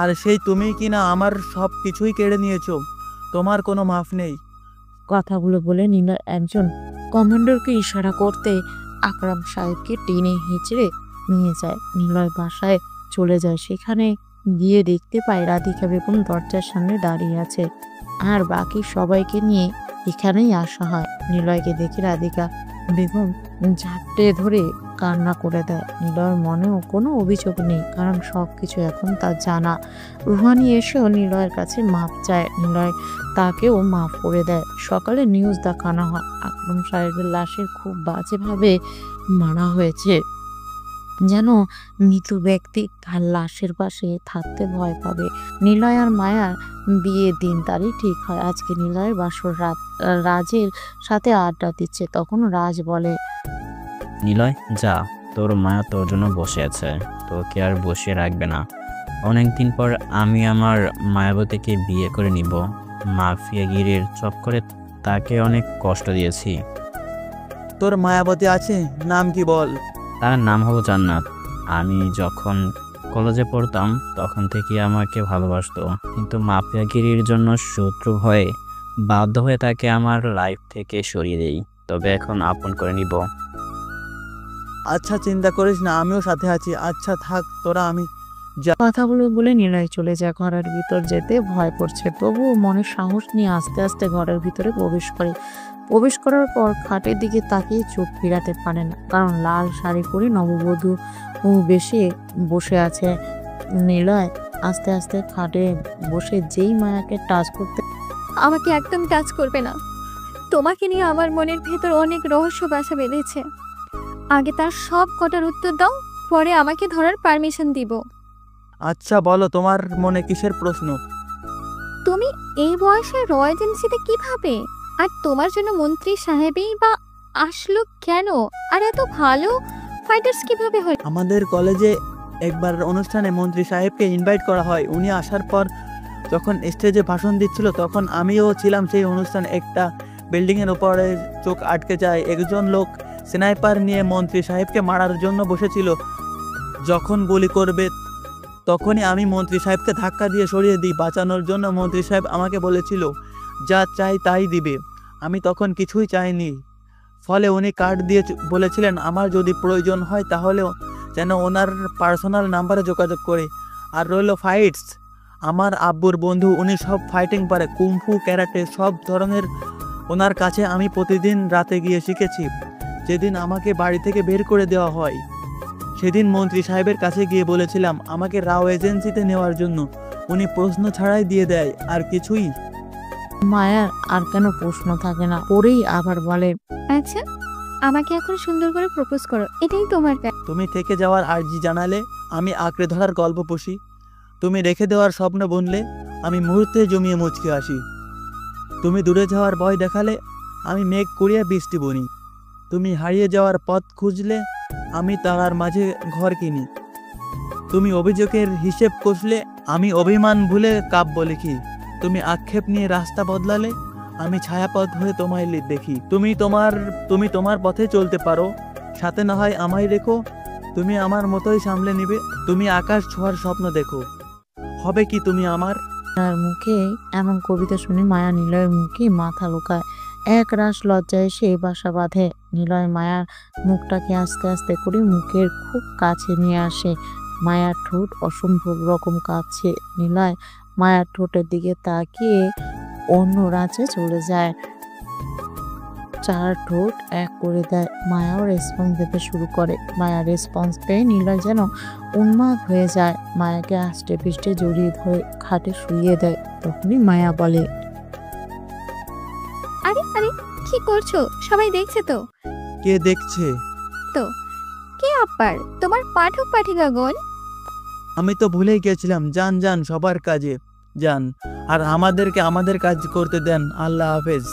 A: আর সেই তুমি কিনা আমার সব কিছুই কেড়ে নিয়েছো। তোমার কোনো মাফ নেই।
B: কথাগুলো বলে নিলয় একজন কমান্ডারকে ইশারা করতে আকরাম সাহেবকে টেনে হিঁচড়ে নিয়ে যায়। নিলয় বাসায় চলে যায়। সেখানে গিয়ে দেখতে পায় রাধিকা বেগম দরজার সামনে দাঁড়িয়ে আছে, আর বাকি সবাইকে নিয়ে এখানেই আসা হয়। নিলয়কে দেখে রাধিকা বেগম ঝাপটে ধরে কান্না করে দেয়। নিলয়ের মনেও কোনো অভিযোগ নেই, কারণ সব কিছু এখন তার জানা। রুহানি এসেও নিলয়ের কাছে মাপ চায়। নিলয় তাকেও মাফ করে দেয়। সকালে নিউজ দেখানো হয় আকরাম সাহেবের লাশের খুব বাজেভাবে মারা হয়েছে, যেন মৃত ব্যক্তি তার লাশের পাশে থাকতে ভয় পাবে। নিলয় আর মায়ার বিয়ের দিন তারিখ ঠিক হয়। আজকে নিলয়ের বাসর রাত। রাজের সাথে আড্ডা দিচ্ছে, তখন রাজ বলে,
C: নিলয় যা, তোর মায়া তোর জন্য বসে আছে, তোকে আর বসিয়ে রাখবে না। অনেকদিন পর আমি আমার মায়াবতীকে বিয়ে করে নিব। মাফিয়াগিরির চক্করে তাকে অনেক কষ্ট দিয়েছি।
A: তোর মায়াবতী আছে? নাম কি বল?
C: তার নাম হলো জান্নাত। আমি যখন কলেজে পড়তাম তখন থেকে আমাকে ভালোবাসতো, কিন্তু মাফিয়াগিরির জন্য শত্রু হয়ে বাধ্য হয়ে তাকে আমার লাইফ থেকে সরিয়ে দেই। তবে এখন আপন করে নিব।
A: আচ্ছা, চিন্তা করিস না, আমিও সাথে আছি। আচ্ছা থাক তোরা, আমি
B: কথাগুলো বলে নিলয় চলে যায়। ঘরের ভিতর যেতে ভয় করছে, তবুও মনে সাহস নিয়ে আস্তে আস্তে ঘরের ভিতরে প্রবেশ করে। প্রবেশ করার পর খাটের দিকে তাকিয়ে চোখ ফিরাতে পারে না, কারণ লাল শাড়ি পরে নববধূ বেশে বসে আছে। নিলয় আস্তে আস্তে খাটে বসে যেই মায়াকে টাচ করতে,
E: আমাকে একদম টাচ করবে না। তোমাকে নিয়ে আমার মনের ভেতর অনেক রহস্য বাসা বেঁধেছে। আগে তার সব কটার উত্তর দাও, পরে আমাকে ধরার পারমিশন দিব।
A: আচ্ছা বলো, তোমার মনে কিসের প্রশ্ন?
E: তুমি এই বয়সে র এজেন্সিতে কিভাবে? আর তোমার জন্য মন্ত্রী সাহেবই বা আসলো কেন? আর এত ভালো ফাইটার্স কিভাবে হলো?
A: আমাদের কলেজে একবার অনুষ্ঠানে মন্ত্রী সাহেবকে ইনভাইট করা হয়। উনি আসার পর যখন স্টেজে ভাষণ দিচ্ছিল তখন আমিও ছিলাম সেই অনুষ্ঠানে। একটা বিল্ডিংয়ের উপরে চোখ আটকে যায়। একজন লোক স্নাইপার নিয়ে মন্ত্রী সাহেবকে মারার জন্য বসেছিল। যখন গুলি করবে তখনই আমি মন্ত্রী সাহেবকে ধাক্কা দিয়ে সরিয়ে দিই বাঁচানোর জন্য। মন্ত্রী সাহেব আমাকে বলেছিল যা চাই তাই দিবে। আমি তখন কিছুই চাইনি। ফলে উনি কার্ড দিয়ে বলেছিলেন আমার যদি প্রয়োজন হয় তাহলে যেন ওনার পার্সোনাল নাম্বারে যোগাযোগ করে। আর রইল ফাইটস, আমার আব্বুর বন্ধু, উনি সব ফাইটিং পারে, কুমফু, ক্যারাটে, সব ধরনের। ওনার কাছে আমি প্রতিদিন রাতে গিয়ে শিখেছি। যেদিন আমাকে বাড়ি থেকে বের করে দেওয়া হয় সেদিন মন্ত্রী সাহেবের কাছে গিয়ে বলেছিলাম আমাকে রাও এজেন্সিতে নেওয়ার জন্য। উনি প্রশ্ন ছাড়াই দিয়ে দেয়, আর কিছুই।
B: মায়ার আর কেন প্রশ্ন থাকে না, পরেই আবার বলে,
E: আচ্ছা আমাকে এখন সুন্দর করে প্রপোজ করো, এটাই তোমার কাজ।
A: তুমি থেকে যাওয়ার আর্জি জানালে আমি আঁকড়ে ধরার গল্প পুষি। তুমি রেখে দেওয়ার স্বপ্ন বুনলে আমি মুহূর্তে জমিয়ে মুচকে আসি। তুমি দূরে যাওয়ার ভয় দেখালে আমি মেঘ করিয়া বৃষ্টি বুনি। তুমি হারিয়ে যাওয়ার পথ খুঁজলে আমি তারার মাঝে ঘর কিনি। তুমি অভিযোগের হিসেব কষলে আমি অভিমান ভুলে কাব্য লিখি। তুমি আক্ষেপ নিয়ে রাস্তা বদলালে আমি ছায়াপথ হয়ে তোমায় দেখি। তুমি তোমার পথে চলতে পারো, সাথে না হয় আমায় রেখো। তুমি আমার মতোই সামলে নিবে। তুমি আকাশ ছোঁয়ার স্বপ্ন দেখো, হবে কি তুমি আমার?
B: তার মুখে এমন কবিতা শুনে মায়া নিলয়ের মুখে মাথা লুকায়। এক রাশ লজ্জায় সে বাসা বাঁধে। নিলয় মায়ার মুখটাকে আস্তে আস্তে করে মুখের খুব কাছে নিয়ে আসে। মায়ার ঠোঁট অসম্ভব রকম কাঁপছে। নিলয় মায়ার ঠোঁটের দিকে তাকিয়ে অন্য রাজ্যে চলে যায়। চার ঠোঁট এক করে দেয়। মায়াও রেসপন্স দিতে শুরু করে। মায়ার রেসপন্স পেয়ে নিলয় যেন উন্মাদ হয়ে যায়। মায়াকে আষ্টে পৃষ্ঠে জড়িয়ে ধরে খাটে শুইয়ে দেয়। তখনই মায়া বলে,
E: আরে আরে কি করছো? সবাই দেখছে তো?
A: কে দেখছে?
E: তো কে আব্বার? তোমার পাঠক পাঠিকাগণ?
A: আমি তো ভুলেই গেছিলাম। যান যান, সবার কাজে যান, আর আমাদেরকে আমাদের কাজ করতে দেন। আল্লাহ হাফেজ।